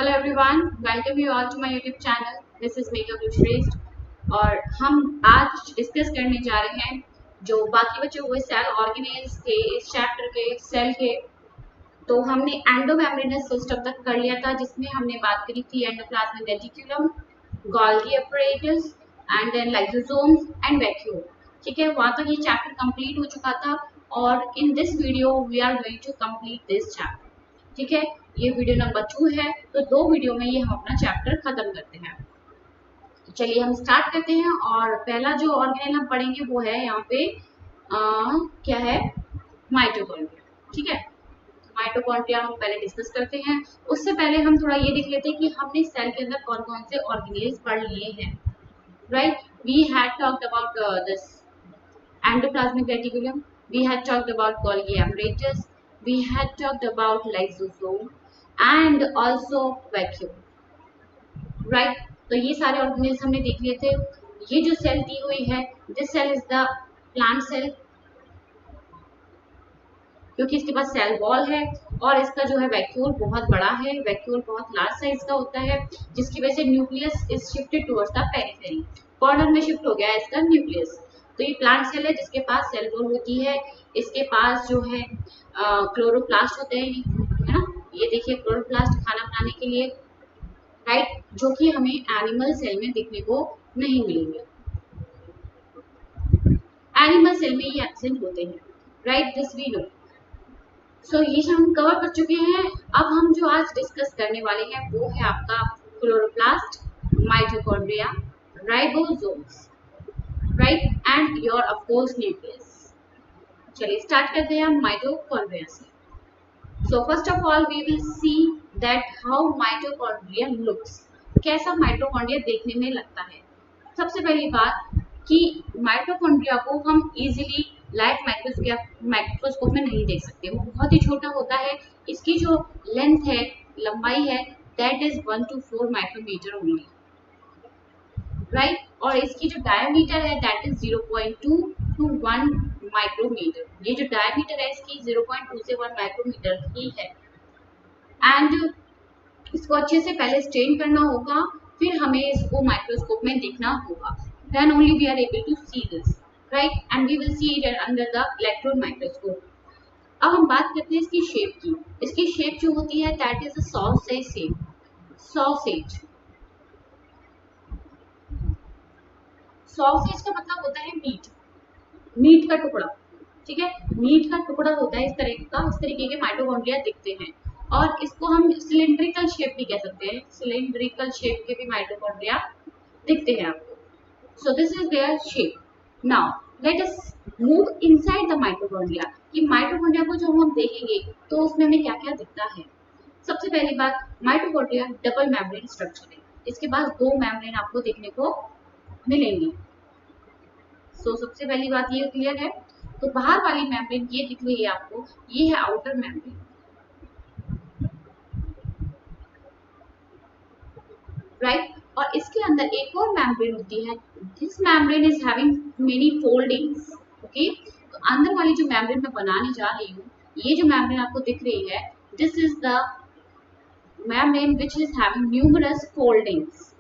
Hello everyone, welcome you all to my YouTube channel. This is makeup Shreshtha और हम आज discuss करने जा रहे हैं जो बाकी बचे हुए सेल ऑर्गेनेल्स थे इस चैप्टर के सेल के। तो हमने एंडोमेम्ब्रेनस सिस्टम तक कर लिया था, जिसमें हमने बात करी थी endoplasmic reticulum, Golgi apparatus and then lysosomes and vacuole. ठीक है, वहां तक ये चैप्टर कंप्लीट हो चुका था और in this video we are going to complete this chapter. ठीक है, ये वीडियो नंबर 2 है, तो 2 वीडियो में ये हम अपना चैप्टर खत्म करते हैं। तो चलिए हम स्टार्ट करते हैं और पहला जो ऑर्गेनेल हम पढ़ेंगे वो है यहाँ पे क्या है, माइटोकॉन्ड्रिया। ठीक है, माइटोकॉन्ड्रिया हम पहले डिस्कस करते हैं। उससे पहले हम थोड़ा ये देख लेते हैं कि हमने सेल के अंदर कौन कौन से ऑर्गेनेल्स पढ़ लिए हैं। Right, we had talked about this endoplasmic reticulum, we had talked about Golgi apparatus, we had talked about lysosome and also vacuole. Right, तो ये सारे ऑर्गेनेल्स हमने देख लिए थे। ये जो सेल दी हुई है, this cell is the plant cell, क्योंकि इसके पास सेल वॉल है और इसका जो है वैक्यूल बहुत बड़ा है, वैक्यूल बहुत लार्ज साइज का होता है, जिसकी वजह से nucleus is shifted towards the periphery, corner में शिफ्ट हो गया है इसका न्यूक्लियस। तो ये प्लांट सेल है जिसके पास सेल वॉल होती है, इसके पास जो है क्लोरोप्लास्ट होते हैं, है ना। ये देखिए क्लोरोप्लास्ट खाना बनाने के लिए, राइट, जो कि हमें एनिमल सेल में देखने को नहीं मिलेंगे। एनिमल सेल में ये एब्सेंट होते हैं, राइट, दिस वी नो। सो ये हम कवर कर चुके हैं। अब हम जो आज डिस्कस करने वाले हैं वो है आपका chloroplast, mitochondria, ribosomes, right, and your of course nucleus. चलिए स्टार्ट करते हैं हम माइटोकॉन्ड्रिया से। So first of all we will see that how mitochondria looks, कैसा माइटोकॉन्ड्रिया देखने में लगता है। सबसे पहली बात कि माइटोकॉन्ड्रिया को हम इजीली लाइट माइक्रोस्कोप में नहीं देख सकते, वो बहुत ही छोटा होता है। इसकी जो लेंथ है, लंबाई है, that is 1 to 4 micrometer only, right, और इसकी जो डायमीटर है दैट इज 0.2 to 1 माइक्रोमीटर। ये जो डायमीटर है इसकी 0.2 से 1 माइक्रोमीटर ही है। एंड इसको अच्छे से पहले स्टेन करना होगा, फिर हमें इसको माइक्रोस्कोप में देखना होगा, then only we are able to see this, right, and we will see it under the electron microscope. अब हम बात करते हैं इसकी शेप की। इसकी शेप जो होती है that is a sausage shape, sausage। sausage का मतलब होता है मीट, मीट का टुकड़ा। ठीक है, मीट का टुकड़ा होता है इस तरह का, इस तरीके के माइटोकॉन्ड्रिया दिखते हैं और इसको हम सिलिंड्रिकल शेप भी कह सकते हैं, सिलिंड्रिकल शेप के भी माइटोकॉन्ड्रिया दिखते हैं आपको। So this is their shape. Now let us move inside the mitochondria. कि माइटोकॉन्ड्रिया को जो हम देखेंगे तो उसमें हमें क्या क्या दिखता है। सबसे पहली बात, माइटोकॉन्ड्रिया डबल मेम्ब्रेन स्ट्रक्चर है, इसके पास 2 मेम्ब्रेन आपको देखने को मिलेंगी। सो सबसे पहली बात ये क्लियर है। तो बाहर वाली मेम्ब्रेन ये दिख रही है आपको, ये है आउटर मेम्ब्रेन, राइट, और इसके अंदर एक और मेम्ब्रेन होती है। This membrane is having many foldings. Okay, तो अंदर वाली जो मेम्ब्रेन मैं बनाने जा रही हूँ, ये जो मेम्ब्रेन आपको दिख रही है, this is the membrane which is having numerous foldings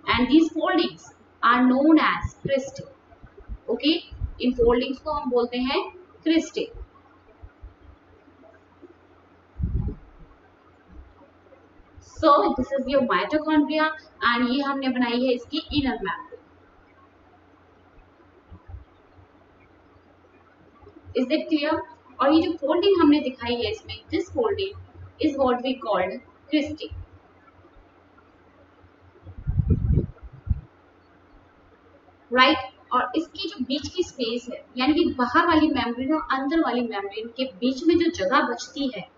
and these foldings are known as cristae. Okay, इन फोल्डिंग्स को हम बोलते हैं cristae. So this is your mitochondria and ये हमने बनाई है इसकी inner membrane. Is that clear? और ये जो फोल्डिंग हमने दिखाई है इसमें, this folding is what we called cristae, right? और इसकी जो बीच की स्पेस है, यानी कि बाहर वाली मेम्ब्रेन और अंदर वाली मेम्ब्रेन के बीच में जो जगह बचती है,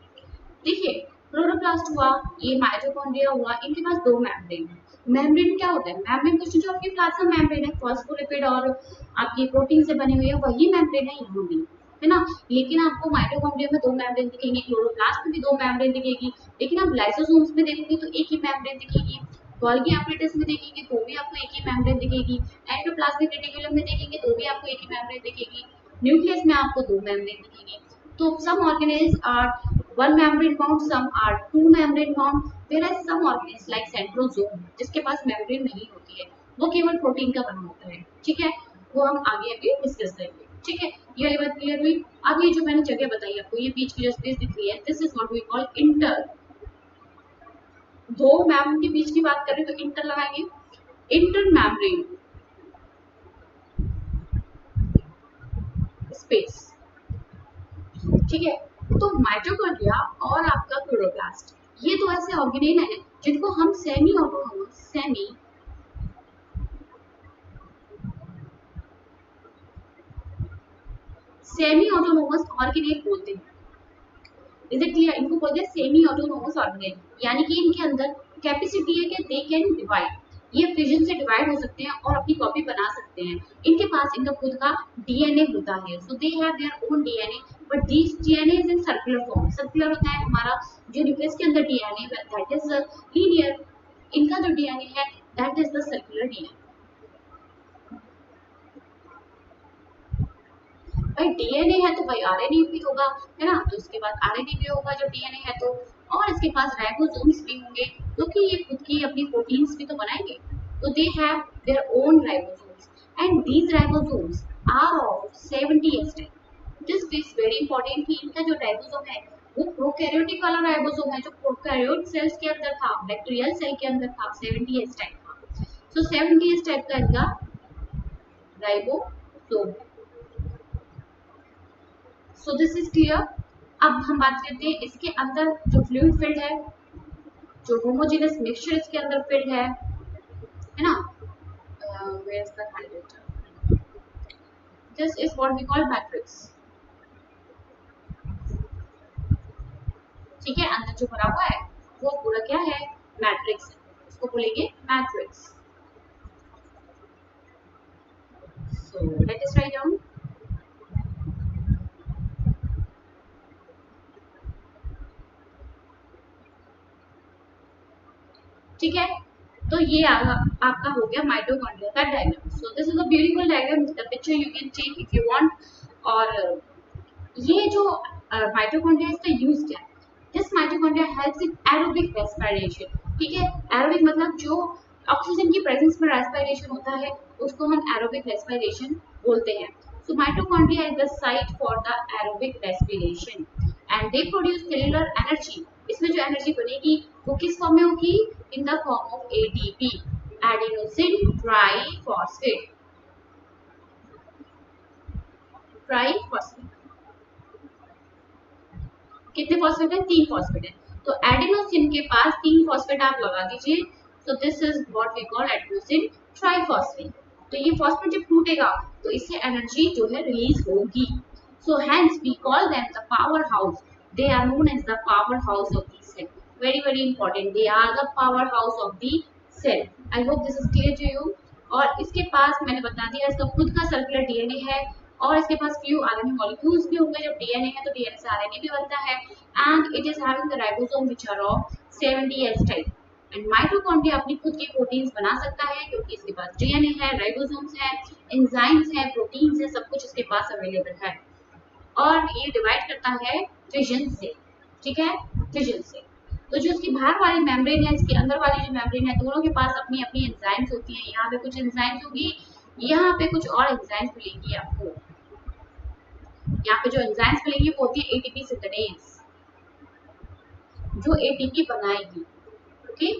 देखिए क्लोरोप्लास्ट हुआ, ये माइटोकॉन्ड्रिया हुआ, इनके पास 2 मेम्ब्रेन है। मेम्ब्रेन क्या होता है, मेम्ब्रेन कुछ जो आपकी प्लाज्मा मेम्ब्रेन है, फॉस्फोलिपिड और आपकी प्रोटीन से बनी हुई है, वही मेम्ब्रेन है यहाँ भी, है ना। लेकिन आपको माइटोकॉन्ड्रिया में 2 मेम्ब्रेन दिखेंगे, क्लोरोप्लास्ट में भी 2 मेम्ब्रेन दिखेगी, लेकिन आप लाइसोसोम्स में देखोगे तो एक ही मेम्ब्रेन दिखेगी, गोल्गी apparatus में देखेंगे तो भी आपको एक ही मेम्ब्रेन दिखेगी, एंडोप्लाज्मिक रेटिकुलम में देखेंगे तो भी आपको एक ही मेम्ब्रेन दिखेगी, न्यूक्लियस में आपको 2 मेम्ब्रेन दिखेंगे। तो some organelles are one membrane bound, some are two membrane bound, whereas some organisms like centrosome जिसके पास membrane नहीं होती है, वो केवल प्रोटीन का बना होता है, ठीक है, वो हम आगे अभी डिस्कस करेंगे, ठीक है। ये वाली बात क्लियर हुई। अब ये जो मैंने जगह बताई आपको, ये बीच की जो स्पेस दिख रही है, this is what we call inter, दो मैम के बीच की बात करें तो इंटर लगाएंगे, इंटर मेम्ब्रेन स्पेस, ठीक है। तो माइटोकॉन्ड्रिया और आपका क्लोरोप्लास्ट, ये तो ऐसे ऑर्गेनेल है जिनको हम सेमी ऑटोनोमस ऑर्गेनेल बोलते हैं। Is it clear? इनको बोलते हैं सेमी ऑटोनोमस ऑर्गेनेल, यानी कि इनके अंदर कैपेसिटी है कि दे कैन डिवाइड, ये फिजन से डिवाइड हो सकते हैं और अपनी कॉपी बना सकते हैं। इनके पास इनका खुद का डीएनए होता है, so they have their own DNA, but this DNA is in circular form. Circular होता है हमारा जो न्यूक्लियस के अंदर डीएनए, दैट इज लीनियर। इनका जो डीएनए है that is the circular DNA. भाई डीएनए है तो भाई आरएनए भी होगा, है ना, तो इसके बाद आरएनए भी होगा जब डीएनए है तो, और इसके पास राइबोसोम्स भी होंगे क्योंकि ये खुद की अपनी प्रोटीन्स भी तो बनाएंगे, तो they have their own ribosomes and these ribosomes are of 70 S type. This is very important कि इनका जो राइबोसोम है वो प्रोकैरियोटिक वाला राइबोसोम है जो प्रोकैरियोट सेल्स के अंदर था, बैक्टीरियल सेल के अंदर था, 70 S टाइप का। सो 70 S टाइप का इनका ribosome. So this is clear. अब हम बात करते हैं इसके अंदर जो फ्लूइड फिल्ड है, जो होमोजेनस मिक्सचर इसके अंदर फिल्ड है ना, where is the highlighter, this is what we call matrix, ठीक है। अंदर जो भरा हुआ है वो पूरा क्या है, मैट्रिक्स है, इसको बोलेंगे matrix. So let us write down, ठीक है। तो ये आपका हो गया माइटोकॉन्ड्रिया का diagram. So this is a beautiful diagram, the picture you can take if you want. और ये जो माइटोकॉन्ड्रिया इसका यूज क्या है, this mitochondria helps in aerobic respiration, ठीक है। एरोबिक मतलब जो ऑक्सीजन की प्रेजेंस में रेस्पिरेशन होता है उसको हम एरोबिक रेस्पिरेशन बोलते हैं। So mitochondria is the site for the aerobic respiration and they produce cellular energy. इसमें जो एनर्जी बनेगी वो किस फॉर्म में होगी, in the form of ATP, adenosine triphosphate, triphosphate. कितने फॉस्फेट है, 3 फॉस्फेट है, तो एडेनोसिन के पास 3 फॉस्फेट आप लगा दीजिए, so this is what we call adenosine triphosphate. तो ये फॉस्फेट जब टूटेगा तो इससे एनर्जी जो है रिलीज होगी। So hence we call them the powerhouse, they are known as the powerhouse of the cell, very important, they are the powerhouse of the cell। I hope this is clear to you। और इसके पास मैंने बता दिया इसका खुद का circular DNA है और इसके पास फ्यू आरएनए मॉलिक्यूल्स भी होंगे। जब डीएनए है तो डीएनए से आरएनए भी बनता है and it is having the ribosome which are of 70 S type. And mitochondria अपनी खुद की प्रोटीन्स बना सकता है क्योंकि इसके पास डीएनए है, राइबोसोम्स है, एंजाइम्स है, प्रोटीन्स है, सब कुछ इसके पास अवेलेबल है। और ये डिवाइड करता है फिजन से, ठीक है, फिजन से। तो जो इसकी बाहर वाली मेम्ब्रेन है, इसके अंदर वाली जो मेम्ब्रेन है, दोनों के पास अपनी अपनी एंजाइम्स होती हैं। यहाँ पे कुछ एंजाइम्स होगी, यहाँ पे कुछ और एंजाइम्स मिलेंगी आपको। यहाँ पे जो एंजाइम्स मिलेंगी वो होती है एटीपी सिंथेसेस, जो एटीपी बनाएगी, ओके।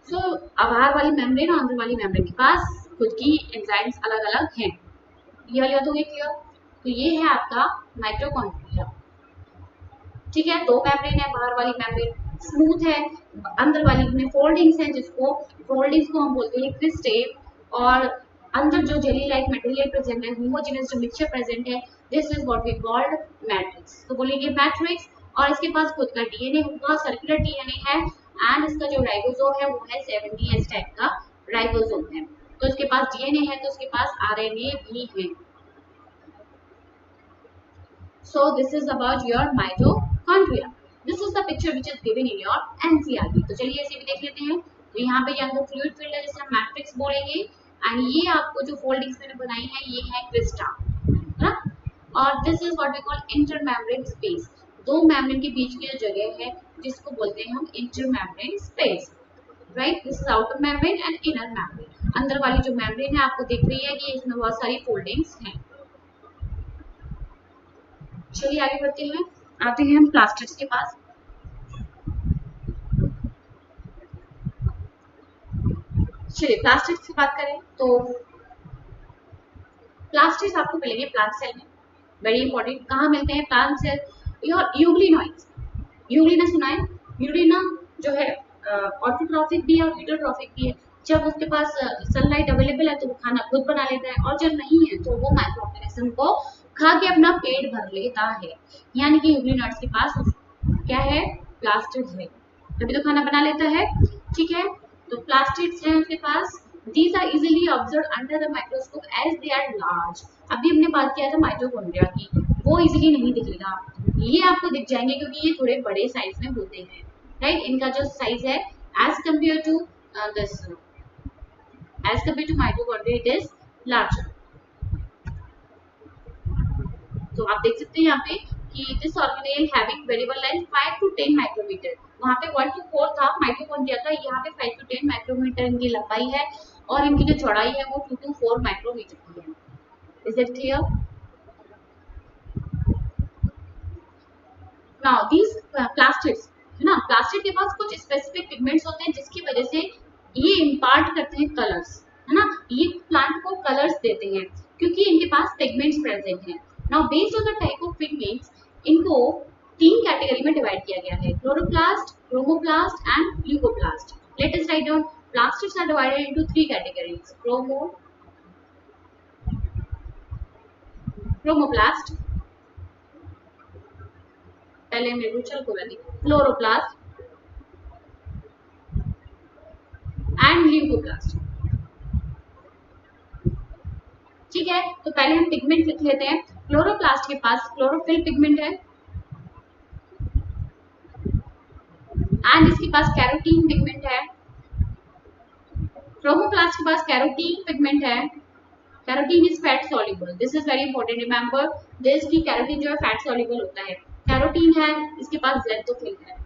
सो बाहर वाली मेम्ब्रेन और अंदर वाली मेम्ब्रेन के पास खुद की एंजाइम्स अलग अलग हैं। ये वाली बात हो गई क्लियर। तो ये है आपका माइटोकॉन्ड्रिया, ठीक है। 2 मेम्ब्रेन है, बाहर वाली मेम्ब्रेन स्मूथ है, अंदर वाली में फोल्डिंग्स हैं, जिसको फोल्डिंग्स को हम बोलते हैं क्रिस्टे। और अंदर जो जेली लाइक मटेरियल प्रेजेंट है, होमोजेनस जो मिक्सचर प्रेजेंट है, this is what we called matrix. तो बोलेंगे मैट्रिक्स। और इसके पास खुद का डीएनए होगा, सर्कुलर डीएनए है एंड इसका जो राइबोसोम है वो है 70 S टाइप का राइबोसोम है। तो इसके पास डीएनए है तो इसके पास आरएनए भी है। So this is about your mitochondria. This is the picture which is given in your NCERT। तो चलिए इसे भी देख लेते हैं। तो यहाँ पे अंदर फ्लूइड फील्ड है जिसे हम मैट्रिक्स बोलेंगे एंड ये आपको जो फोल्डिंग्स मैंने बनाई है ये है क्रिस्टा। और this is what we call intermembrane space. दो मेम्ब्रेन के बीच की जो जगह है जिसको बोलते हैं हम intermembrane space, right. This is outer membrane and inner membrane. अंदर वाली जो मेम्ब्रेन है आपको दिख रही है कि इसमें बहुत सारी फोल्डिंग्स हैं। चलिए आगे बढ़ते हैं, आते हैं हम प्लास्टिड्स के पास। चलिए प्लास्टिड्स की बात करें तो प्लास्टिड्स आपको मिलेंगे प्लांट सेल में, वेरी इंपॉर्टेंट। कहाँ मिलते हैं? Plant cell. और यूग्लिनोइड्स, यूग्लिना सुना है? यूग्लिना जो है ऑटोट्रॉफिक भी है और हीटरोट्रॉफिक भी है। जब उसके पास सनलाइट अवेलेबल है तो वो खाना खुद बना लेता है, और जब नहीं है तो वो माइक्रो ऑर्गेनिज्म को खा के अपना पेट भर लेता है। यानी कि यूग्लिनोइड्स के पास क्या है? प्लास्टिड्स है, तभी तो खाना बना लेता है, ठीक है। तो प्लास्टिड्स हैं उसके पास। These are easily observed under the microscope as they are large। अभी हमने बात किया था माइटोकॉन्ड्रिया की, वो इजीली नहीं दिखेगा, ये आपको दिख जाएंगे क्योंकि ये थोड़े बड़े साइज में होते हैं, राइट। इनका जो साइज है as compare to mitochondria it is larger. तो आप देख सकते हैं यहाँ पे कि this organelle having variable length 5 to 10 micrometer. वहाँ पे 1 to 4 था माइटोकॉन्ड्रिया का, यहाँ पे 5 to 10 माइक्रोमीटर इनकी लंबाई है, और इनकी जो चौड़ाई है वो 2 to 4 माइक्रोमीटर की है। Is it clear? Now these plastids है ना, प्लास्टिड के पास कुछ स्पेसिफिक पिगमेंट्स होते हैं जिसकी वजह से ये इम्पार्ट करते हैं कलर्स, है ना। ये प्लांट को कलर्स देते हैं क्योंकि इनके पास पिगमेंट्स प्रेजेंट हैं। Now based on the type of pigments इनको 3 कैटेगरी में डिवाइड किया गया है, chloroplast, chromoplast and leucoplast. Late us write down. Plastids are divided into 3 categories: chromoplast, पहले मेरे को चल को क्लोरोप्लास्ट एंड ल्यूकोप्लास्ट, ठीक है। तो पहले हम पिगमेंट लिख लेते हैं। क्लोरोप्लास्ट के पास क्लोरोफिल पिगमेंट है एंड इसके पास कैरोटीन पिगमेंट है। क्रोमोप्लास्ट के पास कैरोटीन पिगमेंट है। Carotene is fat soluble, this is very important, remember this की कैरोटीन जो है फैट सॉल्युबल होता है। कैरोटीन है, इसके पास ज़ैंथोफिल है।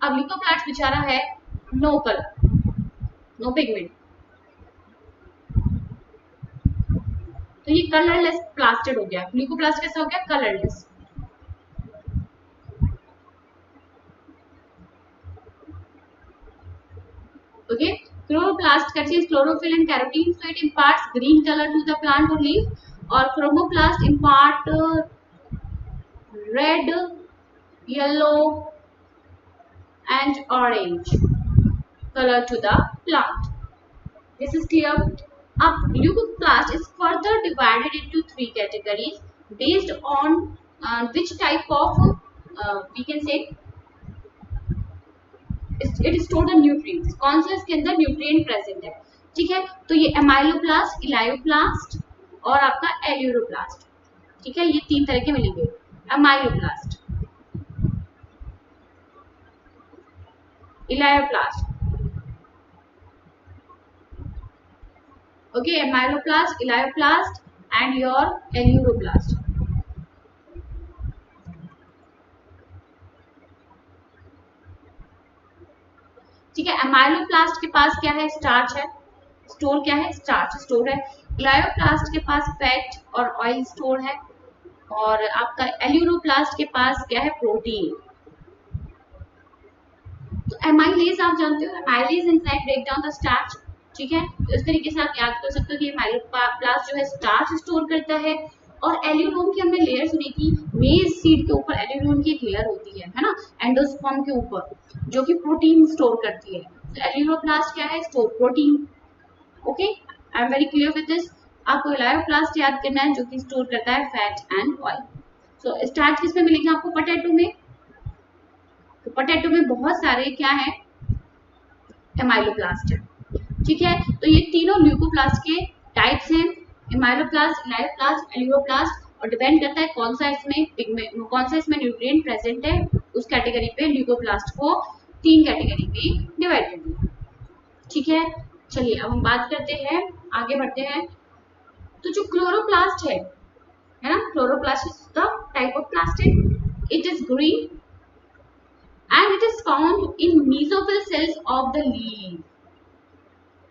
अब ल्यूकोप्लास्ट बेचारा है नो कलर, नो पिगमेंट, तो ये कलरलेस प्लास्टिड हो गया। ल्यूकोप्लास्ट कैसा हो गया? Colourless. Okay, chloroplast contains chlorophyll and carotene, so it imparts green color to the plant or leaf, or chromoplast impart red, yellow and orange color to the plant. This is clear. Leucoplast is further divided into 3 categories based on which type of we can say it store the nutrients, कौन से इसके अंदर nutrient present है, ठीक है। तो ये amyloplast, elaioplast और आपका एल्यूरोप्लास्ट, ठीक है। ये 3 तरह के मिलेंगे। Amyloplast, elaioplast, okay, amyloplast, elaioplast and your aleuroplast. ठीक है। एमाइलोप्लास्ट के पास क्या है? स्टार्च है, स्टोर क्या है? स्टार्च स्टोर है। इलायोप्लास्ट के पास फैट और ऑयल स्टोर है, और आपका एल्यूरोप्लास्ट के पास क्या है? प्रोटीन। तो एमाइलेज आप जानते हो, amylase enzyme break down the starch, ठीक है। तो इस तरीके से आप याद कर सकते हो कि एमाइलोप्लास्ट जो है स्टार्च स्टोर करता है। और एल्यूरोम की हमने लेयर सुनी थी, मेज सीड के ऊपर एल्यूरोम की एक लेयर होती है ना, एंडोस्पर्म के ऊपर, जो कि प्रोटीन स्टोर करती है। तो एल्यूरोप्लास्ट क्या है? Store protein. Okay, I am very clear with this. आपको इलायोप्लास्ट याद करना है जो कि स्टोर करता है fat and oil. So starch किसमें मिलेंगे आपको? पोटैटो में। तो पोटैटो में बहुत सारे क्या है? एमाइलोप्लास्ट है, ठीक है। तो ये तीनों ल्यूकोप्लास्ट के टाइप्स हैं, एमाइलोप्लास्ट, इलायोप्लास्ट, एल्यूरोप्लास्ट, और डिपेंड करता है कौन सा इसमें न्यूट्रिएंट प्रेजेंट है, उस कैटेगरी पे ल्यूकोप्लास्ट को 3 कैटेगरी में डिवाइड कर दिया, ठीक है। चलिए अब हम बात करते हैं, आगे बढ़ते हैं। तो जो क्लोरोप्लास्ट है ना, chloroplast is the type of plastic, it is green and it is found in mesophyll cells of the leaf.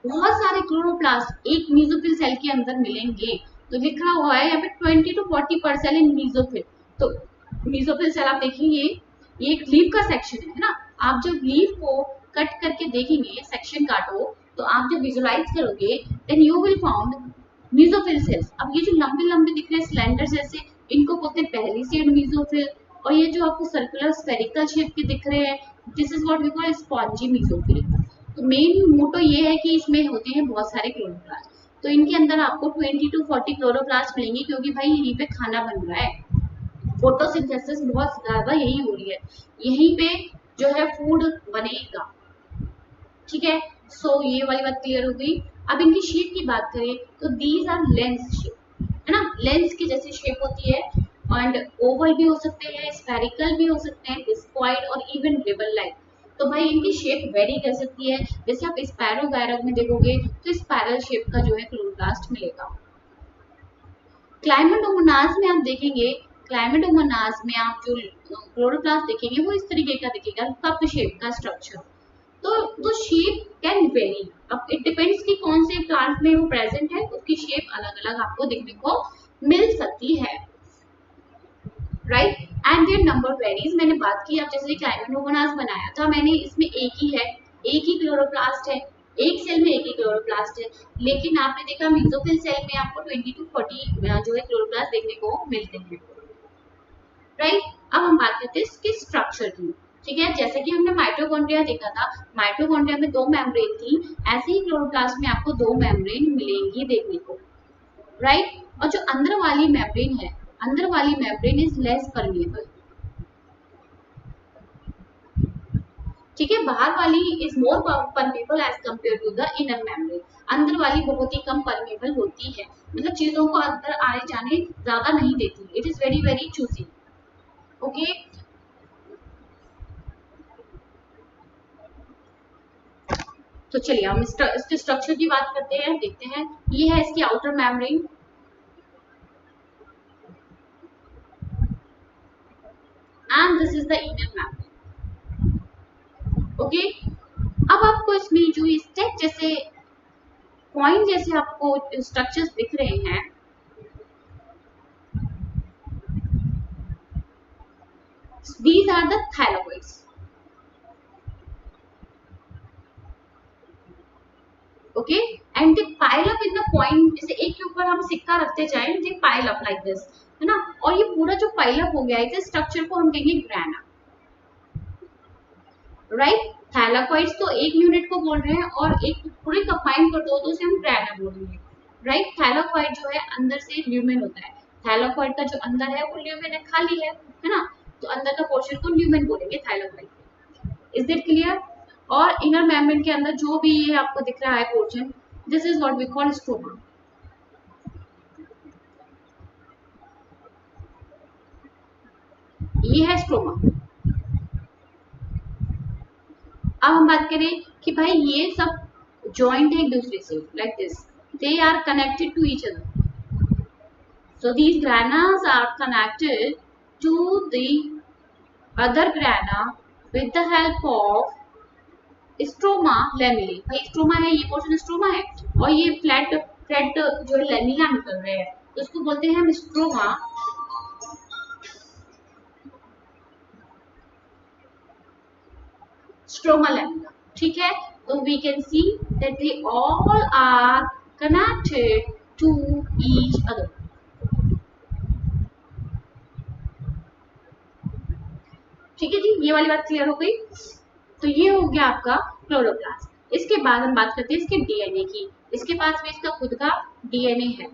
बहुत सारे क्लोरोप्लास्ट एक मेसोफिल सेल के अंदर मिलेंगे। तो लिखा हुआ है यहाँ पे 20 to 40% इन मेसोफिल। तो मेसोफिल सेल आप देखेंगे ये एक लीफ का सेक्शन है ना। आप जब लीफ को कट करके देखेंगे, सेक्शन काटो, तो आप जब विजुलाइज करोगे then you will found mesophyll cells. अब ये जो लंबे लंबे दिख रहे हैं स्लेंडर जैसे, इनको बोलते हैं पहली सेड मेसोफिल। और ये जो आपको सर्कुलर स्फेरिकल शेप के दिख रहे हैं, this is what we call spongy mesophyll. तो मेन मोटो ये है कि इसमें होते हैं बहुत सारे क्लोरोप्लास्ट। तो इनके अंदर आपको 20 to 40 क्लोरोप्लास्ट मिलेंगे, क्योंकि भाई यहीं पे खाना बन रहा है, फोटोसिंथेसिस बहुत ज्यादा यही हो रही है, यहीं पे जो है फूड बनेगा। ठीक है, सो ये वाली बात क्लियर हो गई। अब इनकी शेप की बात करें तो दीज आर लेंस शेप, है ना, लेंस की जैसी शेप होती है। एंड ओवल भी हो सकते हैं, स्फेरिकल भी हो सकते हैं, डिस्क्वाइड और इवन रिबन लाइक। तो भाई इनकी शेप वेरी कर सकती है। जैसे आप स्पैरो गायरक में देखोगे तो स्पाइरल शेप का जो है क्लोरोप्लास्ट मिलेगा। क्लाइमेटोमोनास में आप देखेंगे, क्लाइमेटोमोनास में आप जो क्लोरोप्लास्ट देखेंगे वो इस तरीके का दिखेगा, कप शेप का स्ट्रक्चर। तो शेप कैन वेरी, अब इट डिपेंड्स कि कौन से प्लांट में वो प्रेजेंट है, उसकी शेप अलग अलग आपको देखने को मिल सकती है, right. And their number varies, मैंने बात की अब जैसे क्लाइमेटोमोनास बनाया था मैंने, इसमें एक ही है, एक ही क्लोरोप्लास्ट है, एक सेल में एक ही क्लोरोप्लास्ट है। लेकिन आपने देखा मेसोफिल सेल में आपको 20 to 40 जो है क्लोरोप्लास्ट देखने को मिलते हैं, राइट। अब हम बात करते हैं इसके स्ट्रक्चर की। ठीक है, जैसे कि हमने माइटोकॉन्ड्रिया देखा था, माइटोकॉन्ड्रिया में 2 मेम्ब्रेन थी, ऐसे ही क्लोरोप्लास्ट में आपको 2 मेम्ब्रेन मिलेंगी देखने को, राइट। और जो अंदर वाली मेम्ब्रेन है, अंदर वाली मेम्ब्रेन इज लेस परमेबल। ठीक है, बाहर वाली is more permeable as compare to the inner membrane. अंदर वाली बहुत ही कम परमेबल होती है, मतलब चीजों को अंदर आने जाने ज्यादा नहीं देती, it is very very choosy. Okay, तो चलिए हम इसके स्ट्रक्चर की बात करते हैं, देखते हैं। ये है इसकी outer membrane and this is the inner membrane. Okay, अब आपको इसमें जो स्टेप जैसे पॉइंट जैसे आपको स्ट्रक्चर्स दिख रहे हैं, these are the thylakoids। Okay, and they pile up in the point, जैसे एक के ऊपर हम सिक्का रखते जाएं, दे पाइल अप लाइक दिस, है ना। और ये पूरा जो पाइल अप हो गया है, इस स्ट्रक्चर को हम कहेंगे ग्राना, राइट। थैलाकोइड्स तो एक यूनिट को बोल रहे हैं, और एक पूरे कंबाइन कर दो तो उसे हम ग्राना बोल रहे हैं, राइट। थैलाकोइड जो है अंदर से ल्यूमेन होता है, थैलाकोइड का जो अंदर है वो ल्यूमेन है, खाली है ना। तो अंदर का पोर्शन को ल्यूमेन बोलेंगे, थैलाकोइड। Is it clear. और इनर मेम्ब्रेन के अंदर जो भी ये आपको दिख रहा है portion, this is what we call stroma. ये है स्ट्रोमा। अब हम बात करें कि भाई ये सब जॉइंट है एक दूसरे से, like this, they are connected to each other. So these granas are connected to the other grana with the help of stroma lamellae. भाई स्ट्रोमा है, ये पोर्शन स्ट्रोमा है, और ये फ्लैट फ्लैट जो लेमिना निकल रहे हैं, तो उसको बोलते हैं हम स्ट्रोमा, स्ट्रोमा लेमिना। ठीक है, तो we can see that they all are connected to each other. ठीक है जी, ये वाली बात क्लियर हो गई। तो ये हो गया आपका क्लोरोप्लास्ट। इसके बाद हम बात करते हैं इसके डीएनए की। इसके पास भी इसका खुद का डीएनए है।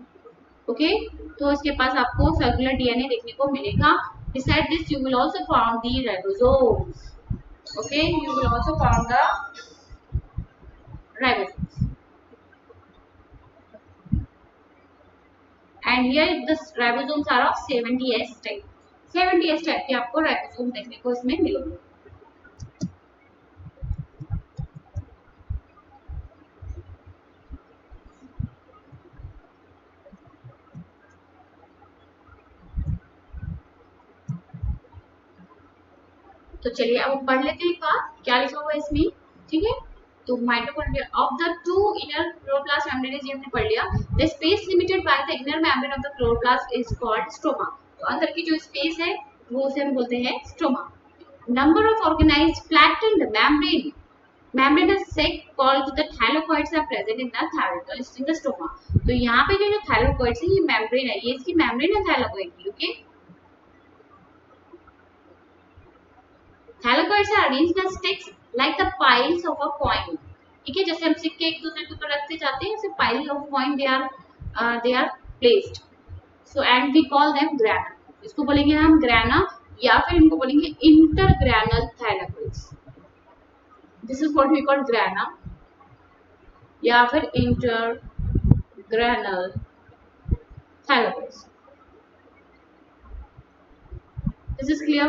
ओके, तो इसके पास आपको सर्कुलर डीएनए देखने को मिलेगा। Beside this, you will also found the ribosomes. Okay, you will also found the ribosomes. And here the ribosomes are of 70S type. 70S type के आपको राइबोसोम देखने को इसमें मिलेंगे। तो चलिए अब हम पढ़ लेते हैं एक बार क्या लिखा हुआ है इसमें, ठीक है। तो mitochondria of the two inner chloroplast membrane, ये हमने पढ़ लिया। The space limited by the inner membrane of the chloroplast is called stroma. तो अंदर की जो स्पेस है वो उसे हम बोलते हैं stroma. Number of organized flattened membranous sac called the thylakoids are present in the thylakoids in the stoma। तो यहाँ पे जो thylakoids है ये मेम्ब्रेन है, ये इसकी मेम्ब्रेन है thylakoid की, okay. Thylakoids are arranged as sticks like the piles of a coin, ठीक है। जैसे हम सिक्के एक दूसरे के ऊपर रखते जाते हैं, ऐसे pile of coin they are placed, so and we call them grana। इसको बोलेंगे हम grana या फिर इनको बोलेंगे intergranal thylakoids। This is what we call grana या फिर intergranal thylakoids। This is clear?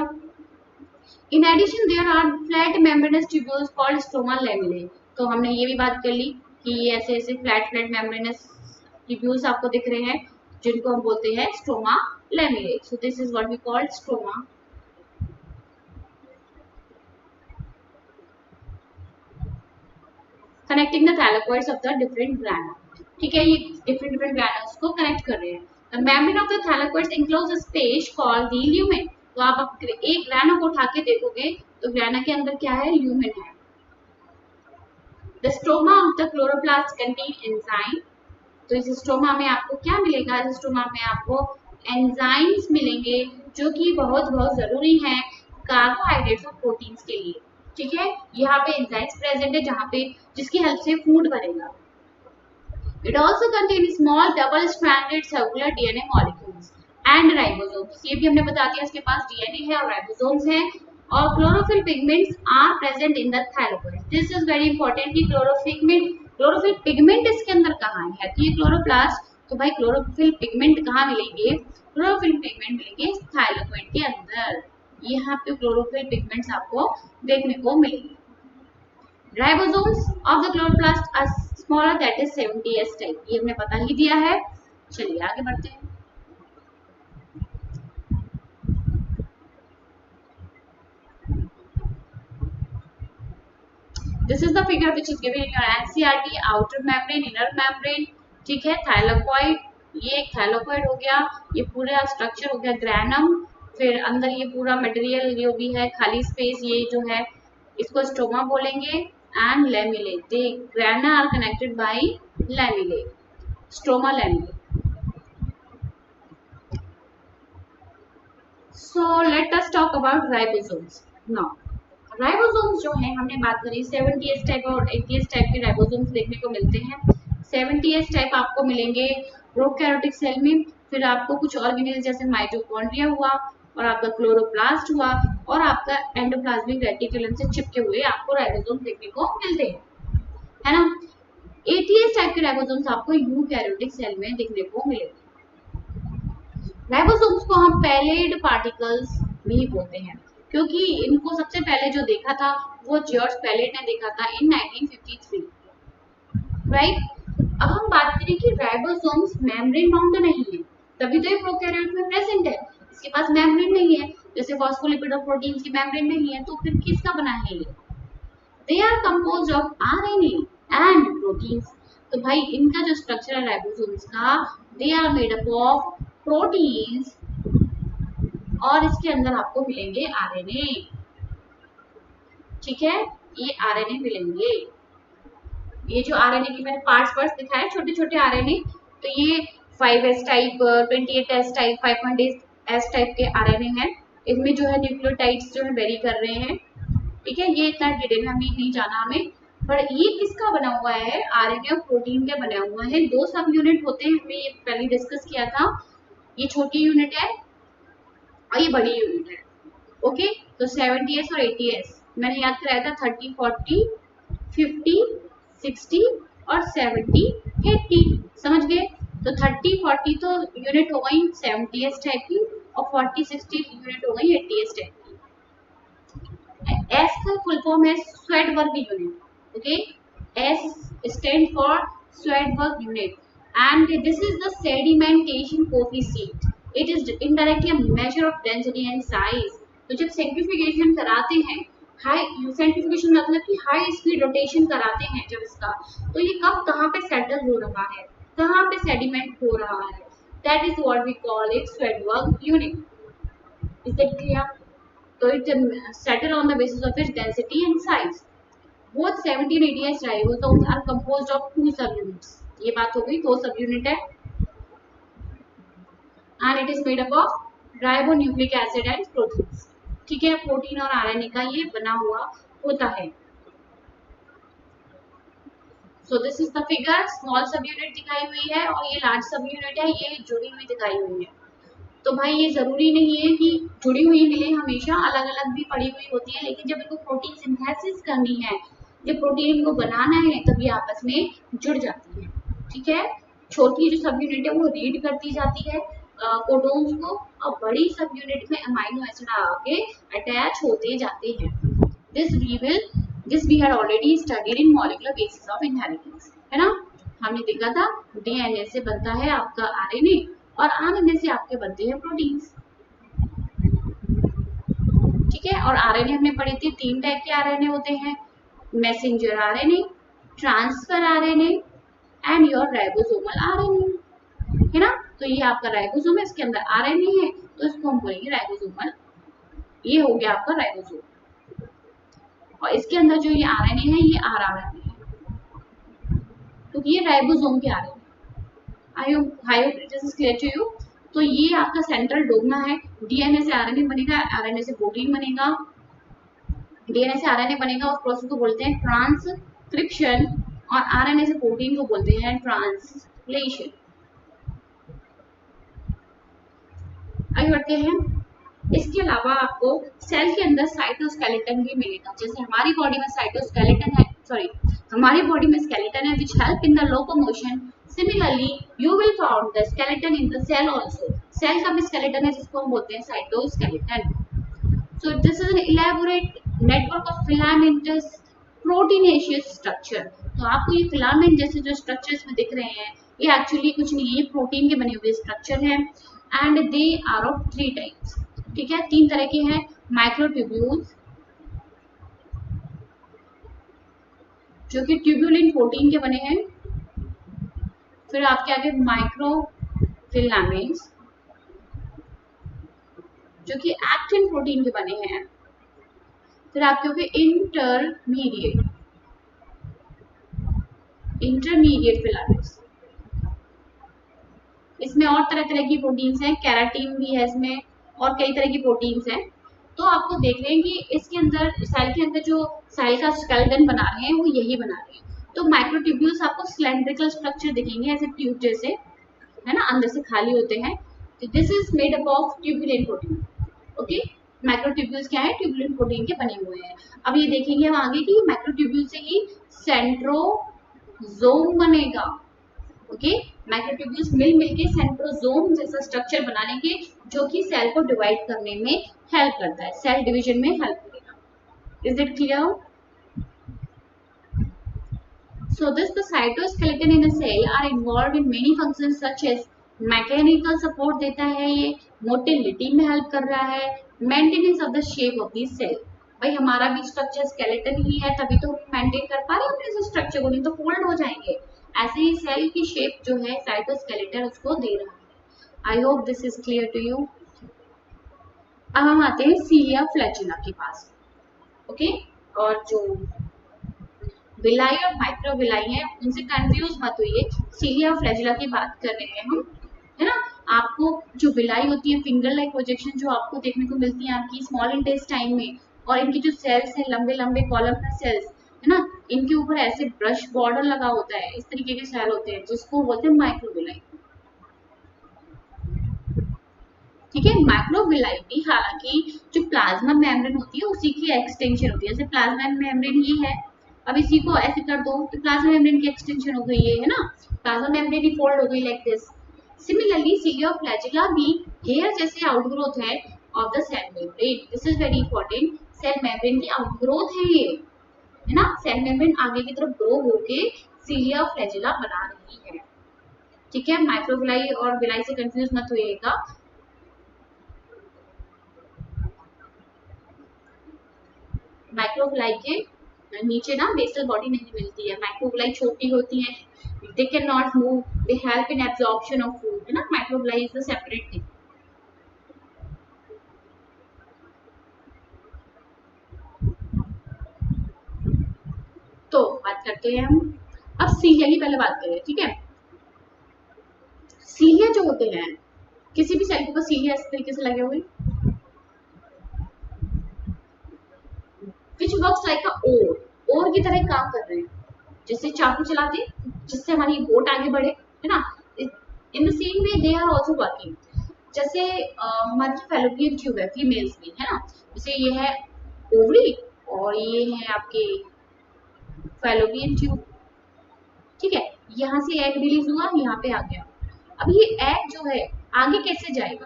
In addition, there are flat membranous tubules called stroma lamellae। तो हमने ये भी बात कर ली कि ऐसे ऐसे फ्लैट membranous tubules आपको दिख रहे हैं जिनको हम बोलते हैं stroma lamellae। So this is what we call stroma। Connecting the thylakoids of the different grana, ठीक है। ये different granules को connect कर रहे हैं। The membrane of the thylakoids enclose a space called the lumen। तो आप एक ग्राना को उठा के देखोगे तो ग्राना के अंदर क्या है, ल्यूमेन है। The stroma of the chloroplast contain enzyme। तो इस स्ट्रोमा में आपको क्या मिलेगा, इस स्ट्रोमा में आपको एंजाइम्स मिलेंगे जो कि बहुत बहुत जरूरी हैं कार्बोहाइड्रेट्स और प्रोटीन्स के लिए, ठीक है। यहाँ पे एंजाइम्स प्रेजेंट है जहाँ पे जिसकी हेल्प से फूड बनेगा। It also contains small double-stranded circular DNA molecules and ribosomes। ये भी हमने बता दिया, इसके पास DNA है और राइबोसोम्स हैं। और chlorophyll pigments are present in the thylakoid. This is very important कि क्लोरोफिल पिगमेंट इसके अंदर कहाँ है। तो ये क्लोरोप्लास्ट, तो भाई क्लोरोफिल पिगमेंट कहाँ मिलेंगे, क्लोरोफिल पिगमेंट मिलेंगे थायलाकोइड के अंदर। यहाँ पे क्लोरोफिल पिगमेंट्स आपको देखने को मिलेंगे। Ribosomes of the chloroplast are smaller, that is 70S type. ये हमने बता ही दिया है। चलिए आगे बढ़ते हैं। This is the figure which is given in your NCERT। outer membrane, inner membrane, ठीक है। थाइलाकोइड, ये एक थाइलाकोइड हो गया, ये पूरा स्ट्रक्चर हो गया ग्रैनम। फिर अंदर ये पूरा मटेरियल जो भी है, खाली स्पेस, ये जो है इसको स्टोमा बोलेंगे। And lamellae, they grana are connected by lamellae, stoma lamellae. So let us talk about ribosomes now। Ribosomes जो है हमने बात करी 70S टाइप और 80S टाइप के राइबोसोम्स देखने को मिलते हैं। 70S टाइप आपको मिलेंगे प्रोकैरियोटिक सेल में। फिर आपको कुछ ऑर्गेनेल जैसे माइटोकॉन्ड्रिया हुआ और आपका क्लोरोप्लास्ट हुआ और आपका एंडोप्लाज्मिक रेटिकुलम से चिपके हुए आपको राइबोसोम देखने को मिलते हैं, है ना। 80S टाइप के राइबोसोम्स आपको यूकैरियोटिक सेल में देखने को मिलेंगे। राइबोसोम्स को हम पैलेड पार्टिकल्स भी बोलते हैं क्योंकि इनको सबसे पहले जो देखा था वो जॉर्ज पैलेट ने देखा था इन 1953, राइट। अब हम बात करें कि राइबोसोम्स मेम्ब्रेन बाउंड नहीं है, तभी तो ये प्रोकैरियोट में प्रेजेंट है। इसके पास मेम्ब्रेन नहीं है, जैसे फॉस्फोलिपिड और प्रोटीन्स की मेम्ब्रेन नहीं है, तो फिर किसका बना है ये। They are composed of RNA and proteins. तो भाई इनका जो स्ट्रक्चर है राइबोसोम्स का, they are made up of proteins और इसके अंदर आपको मिलेंगे आरएनए, ठीक है। ये आरएनए मिलेंगे, ये जो आरएनए के मैंने पार्ट्स दिखाए छोटे छोटे आरएनए, तो ये 5S type, 28S type, 5.8S type के आरएनए हैं। इनमें जो है न्यूक्लियोटाइड्स जो है वेरी कर रहे हैं, ठीक है। ये इतना डिटेल में नहीं जाना हमें, पर ये किसका बना हुआ है, आरएनए और प्रोटीन का बना हुआ है। 2 सब यूनिट होते हैं, हमने ये पहले डिस्कस किया था। ये छोटी यूनिट है और ये बड़ी यूनिट है, ओके। तो 70S और 80S मैंने याद कराया था, 30, 40, 50, 60 और 70, 80, समझ गए। तो 30, 40 तो यूनिट हो गई 70S टाइप की और 40, 60 यूनिट हो गई 80S टाइप की। एस का फुल फॉर्म है Svedberg unit, okay. S stand for Svedberg unit and this is the sedimentation coefficient. It is indirectly a measure of density and size तो जब centrifugation कराते हैं, हाई सेंट्रीफ्यूगेशन मतलब कि high speed rotation कराते हैं जब इसका, तो ये कब कहाँ पे सेटल हो रहा है, कहाँ पे सेडिमेंट हो रहा है, that is what we call it Svedberg unit. Is that clear? So it settle on the basis of its density and size. Both 17 ATS ribosomes are composed of two subunits. ये बात हो गई, दो subunit है. And it is made up of ribonucleic acid and proteins. ठीक है, protein और RNA का ये बना हुआ होता है. So this is the figure. Small subunit दिखाई हुई है और ये large subunit है, ये जुड़ी हुई दिखाई हुई है. तो भाई ये जरूरी नहीं है कि जुड़ी हुई मिले, हमेशा अलग अलग भी पड़ी हुई होती है, लेकिन जब इनको प्रोटीन सिंथेसिस करनी है, जब प्रोटीन को बनाना है, तब ये आपस में जुड़ जाती है. ठीक है, छोटी जो सब यूनिट है वो रीड करती जाती है कोडोन्स को, और बड़ी सब यूनिट में अमाइनो एसिड आके अटैच होते जाते हैं. This we had already studied in molecular basis of inheritance, है ना. हमने देखा था डीएनए से बनता है आपका आरएनए, और आरएनए से आपके बनते हैं प्रोटीन्स. ठीक है, और आरएनए हमने पढ़े थे, 3 टाइप के आरएनए होते हैं, messenger RNA, transfer RNA and your ribosomal RNA, है ना. तो ये आपका राइबोसोम है, इसके अंदर आरएनए है, तो इसको हम बोलेंगे राइबोसोमल. ये हो गया आपका राइबोसोम, और इसके अंदर जो ये आरएनए है ये आरआरएनए है, क्योंकि ये राइबोसोम के RNA. I hope it is clear to you. तो ये आपका सेंट्रल डोग्मा है. डीएनए से आरएनए बनेगा, आरएनए से प्रोटीन बनेगा, डीएनए से आरएनए बनेगा, उस प्रोसेस को बोलते हैं ट्रांसक्रिप्शन, और आरएनए से प्रोटीन को बोलते हैं ट्रांसलेशन. आगे बढ़ते हैं. इसके अलावा आपको सेल के अंदर साइटोस्केलेटन भी मिलेगा. जैसे हमारी बॉडी में साइटोस्केलेटन है, सॉरी हमारी बॉडी में स्केलेटन है which help in the locomotion. Similarly, you will find the skeleton in the cell also. Cell का भी स्केलेटन है जिसको हम बोलते हैं cytoskeleton. So this is an elaborate network of filamentous proteinaceous structure. तो आपको ये फिलामेंट जैसे जो स्ट्रक्चर्स में दिख रहे हैं, ये एक्चुअली कुछ नहीं है, ये प्रोटीन के बने हुए स्ट्रक्चर हैं. And they are of 3 types. ठीक है, 3 तरह के हैं. माइक्रोट्यूब्यूल्स, जो कि ट्यूब्यूलिन प्रोटीन के बने हैं. फिर आपके आगे माइक्रोफिलामेंट्स, जो कि एक्टिन प्रोटीन के बने हैं. फिर आपके होंगे इंटरमीडिएट फिलामेंट्स. इसमें और तरह तरह की प्रोटीन्स हैं, केराटिन भी है इसमें, और कई तरह की प्रोटीन्स हैं. तो आपको देख रहे हैं कि इसके अंदर सेल के अंदर जो सेल का स्केलेटन बना रहे हैं वो यही बना रहे हैं. तो माइक्रोट्यूब्यूल्स आपको सिलेंड्रिकल स्ट्रक्चर दिखेंगे, ऐसे ट्यूब जैसे, है ना, अंदर से खाली होते हैं. तो this is made up of tubulin protein. Okay, microtubules क्या है, ट्यूबुलिन प्रोटीन के बने हुए हैं. अब ये देखेंगे हम आगे कि माइक्रोट्यूब्यूल से ही सेंट्रोजोम बनेगा. ओके, माइक्रोट्यूब्यूल्स मिल के सेंट्रोजोम जैसा स्ट्रक्चर बना लेंगे, जो कि सेल को डिवाइड करने में हेल्प करता है, सेल डिवीजन में हेल्प करेगा. Is it clear? So thus the cytoskeleton in a cell are involved in many functions such as mechanical support देता है, ये मोटिलिटी में हेल्प कर रहा है, maintenance of the shape of the cell. भाई हमारा भी स्ट्रक्चर स्केलेटन ही है, तभी तो हम मेंटेन कर पा रहे हैं अपने स्ट्रक्चर को, नहीं तो फोल्ड हो जाएंगे. ऐसे ही सेल की शेप जो है साइटोस्केलेटन उसको दे रहा है. I hope this is clear to you. अब हम आते हैं सीलिया फ्लैचुला के पास. ओके, और जो विलाई और माइक्रोविलाई है उनसे कंफ्यूज मत होइए, सीलिया फ्लैचुला की बात कर रहे हैं हम, है ना. आपको जो विलाई होती है, फिंगर लाइक प्रोजेक्शन जो आपको देखने को मिलती है आपकी स्मॉल इंटेस्टाइन में, और इनकी जो सेल्स है लंबे लंबे कॉलमनर सेल्स, है ना, इनके ऊपर ऐसे ब्रश बॉर्डर लगा होता है, इस तरीके के सेल होते हैं जिसको बोलते हैं माइक्रोविलाई. ठीक है, माइक्रोविलाई भी हालांकि जो प्लाज्मा मेम्ब्रेन होती है उसी की एक्सटेंशन होती है. जैसे प्लाज्मा मेम्ब्रेन ये है, अब इसी को ऐसे कर दो तो प्लाज्मा मेम्ब्रेन की एक्सटेंशन हो गई है ना, प्लाज्मा मेम्ब्रेन ही फोल्ड हो गई like this. Similarly cilia flagella भी हेयर जैसे आउटग्रोथ है of the cell membrane. This is very important. Cell membrane की आउटग्रोथ है ये, है ना. सेल मेम्ब्रेन आगे की तरफ ग्रो होके सीलिया फ्लैचुला बना रही है. ठीक है, माइक्रोविलाई और विलाई से कंफ्यूज मत होइएगा. माइक्रोविलाई के नीचे ना बेसल बॉडी नहीं मिलती है, माइक्रोविलाई छोटी होती है, they cannot move, they help in absorption of food, है ना। Microvilli is a separate thing। तो बात करते हैं हम अब सीलिया की, पहले बात करें, ठीक है। सीलिया जो होते हैं, किसी भी सेल के ऊपर सीलिया इस तरीके से लगे हुए, which works like a ओर की तरह काम कर रहे हैं, जैसे चाकू चलाते जिससे हमारी बोट आगे बढ़े, है ना। In the same way they are also working. जैसे हमारी जो फैलोपियन ट्यूब है फीमेल्स में, है ना, जैसे ये है ओवरी और ये है आपके फैलोपियन ट्यूब, ठीक है। यहाँ से एग रिलीज हुआ, यहाँ पे आ गया। अब ये एग जो है आगे कैसे जाएगा,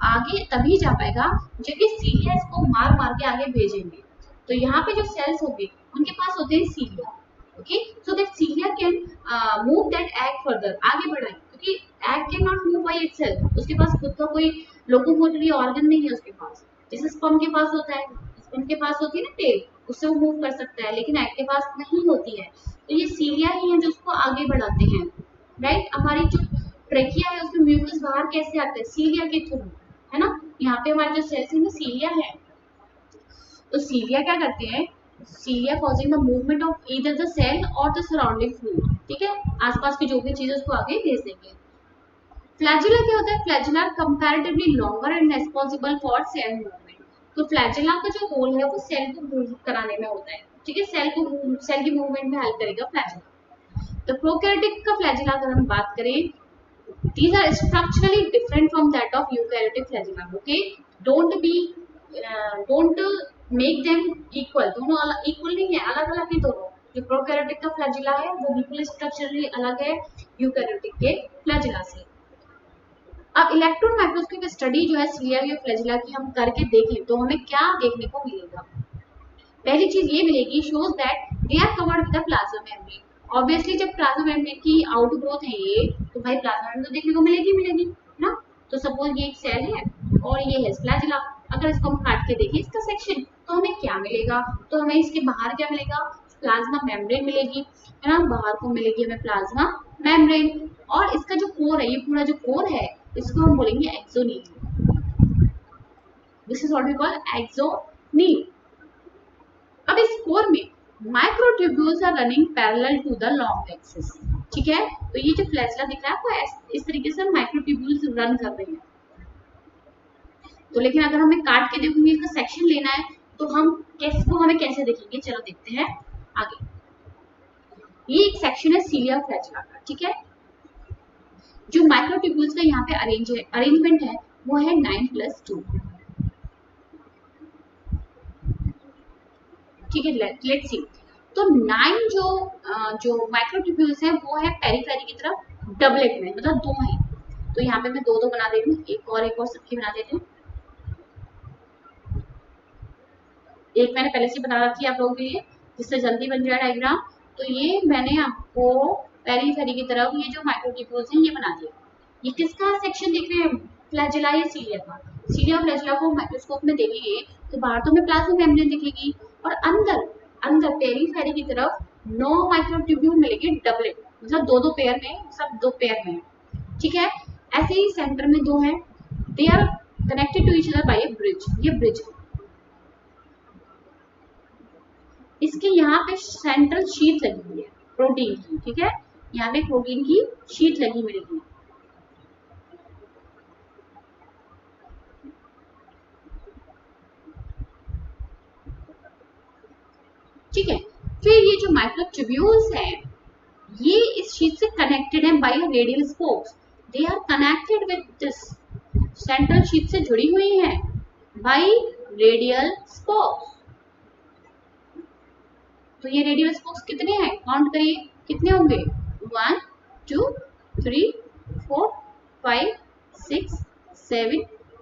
आगे तभी जा पाएगा जब ये सीलिया इसको मार मार के आगे भेजेंगे। तो यहाँ पे जो सेल्स होंगे उनके पास होते हैं cilia, okay, so that cilia can move that egg further, आगे बढ़ाए, क्योंकि egg can not move by itself, उसके पास खुद का कोई लोकोमोटरी ऑर्गन नहीं है उसके पास, जैसे स्पर्म के पास होता है, स्पर्म के पास होती है ना टेल, उससे वो मूव कर सकता है, लेकिन एग के पास नहीं होती है। तो ये सीलिया ही है जो उसको आगे बढ़ाते हैं, राइट। हमारी जो ट्रेकिया है उसमें म्यूकस बाहर कैसे आता है, सीलिया के थ्रू, है ना। यहाँ पे हमारे जो सेल्स में सीलिया है, तो सीलिया क्या करते हैं, cilia causing the movement of either the cell और द सराउंडिंग फ्लूइड, ठीक है, आसपास की जो भी चीज उसको आगे भेज देंगे। फ्लैजुला क्या होता है, flagella comparatively longer and responsible for sale movement. तो फ्लैजुला का जो रोल है वो सेल को मूव कराने में होता है, ठीक है, सेल की मूवमेंट में हेल्प करेगा फ्लैजुला। तो प्रोकैरियोटिक का फ्लैजुला अगर हम बात करें, these are structurally different from that of eukaryotic flagella, okay, don't make them equal, दोनों इक्वल नहीं है, अलग अलग है दोनों। जो प्रोकैरियोटिक का फ्लैजिला है वो बिल्कुल स्ट्रक्चरली अलग है यूकैरियोटिक के फ्लैजिला से। अब इलेक्ट्रॉन माइक्रोस्कोप स्टडी जो है सीलिया के फ्लैजिला की हम करके देखें तो हमें क्या देखने को मिलेगा। पहली चीज ये मिलेगी, shows that they are covered with the plasma membrane. Obviously जब प्लाज्मा मेम्ब्रेन की आउटग्रोथ है ये, तो भाई प्लाज्मा मेम्ब्रेन तो देखने को मिलेगी ना। तो सपोज ये एक सेल है और ये है फ्लैजिला, अगर इसको हम काट के देखें इसका सेक्शन, तो हमें क्या मिलेगा, तो हमें इसके बाहर क्या मिलेगा, प्लाज्मा मेम्ब्रेन मिलेगी, है ना, बाहर को मिलेगी हमें प्लाज्मा मेम्ब्रेन। और इसका जो कोर है, ये पूरा जो कोर है इसको हम बोलेंगे axoneme, this is what we call axoneme. अब इस कोर में microtubules are running parallel to the long axis, ठीक है। तो ये जो फ्लैजिला दिख रहा है आपको, इस तरीके से माइक्रोट्यूब्यूल्स रन कर रही हैं। तो लेकिन अगर हमें काट के देखूंगी इसका सेक्शन लेना है तो हम हमें कैसे देखेंगे, चलो देखते हैं आगे। ये एक सेक्शन है सीलिया फ्लैजिला का, ठीक है। जो माइक्रोट्यूब्यूल्स का यहाँ पे अरेंजमेंट है वो है 9+2, ठीक है। लेट्स सी, तो 9 जो माइक्रोट्यूब्यूल्स हैं वो है पेरीफेरी की तरफ डबलेट में, मतलब 2 हैं। तो यहाँ पे मैं 2 बना देती हूँ, एक और सबकी बना देती हूँ। एक मैंने पहले से बना रखी है आप लोगों के लिए जिससे जल्दी बन जाए डायग्राम। तो ये मैंने आपको पेरीफेरी की तरफ ये जो माइक्रोट्यूब्यूल्स हैं ये बना दिया। ये किसका सेक्शन देख रहे हैं, फ्लैजिला या सीलिया का। सीलिया फ्लैजिला को माइक्रोस्कोप में देखेंगे तो बाहर तो हमें प्लाज्मा मेम्ब्रेन दिखेगी और अंदर पेरीफेरी की तरफ 9 माइक्रोट्यूब्यूल मिलेंगे डबलेट, मतलब 2 पेयर में, सब 2 पेयर में, ठीक है। ऐसे ही सेंटर में 2 हैं, they are connected to each other by a bridge, ये ब्रिज। इसके यहाँ पे सेंट्रल शीट लगी हुई है प्रोटीन की, ठीक है, यहाँ पे प्रोटीन की शीट लगी मिलेगी। ठीक है, फिर ये जो माइक्रोट्यूब्यूल्स हैं ये इस शीट से कनेक्टेड है by radial spokes, they are connected with this, central sheath से जुड़ी हुई हैं बाय रेडियल स्पोक्स। तो ये रेडियल स्पोक्स कितने हैं, काउंट करिए कितने होंगे, 1 2 3 4 5 6 7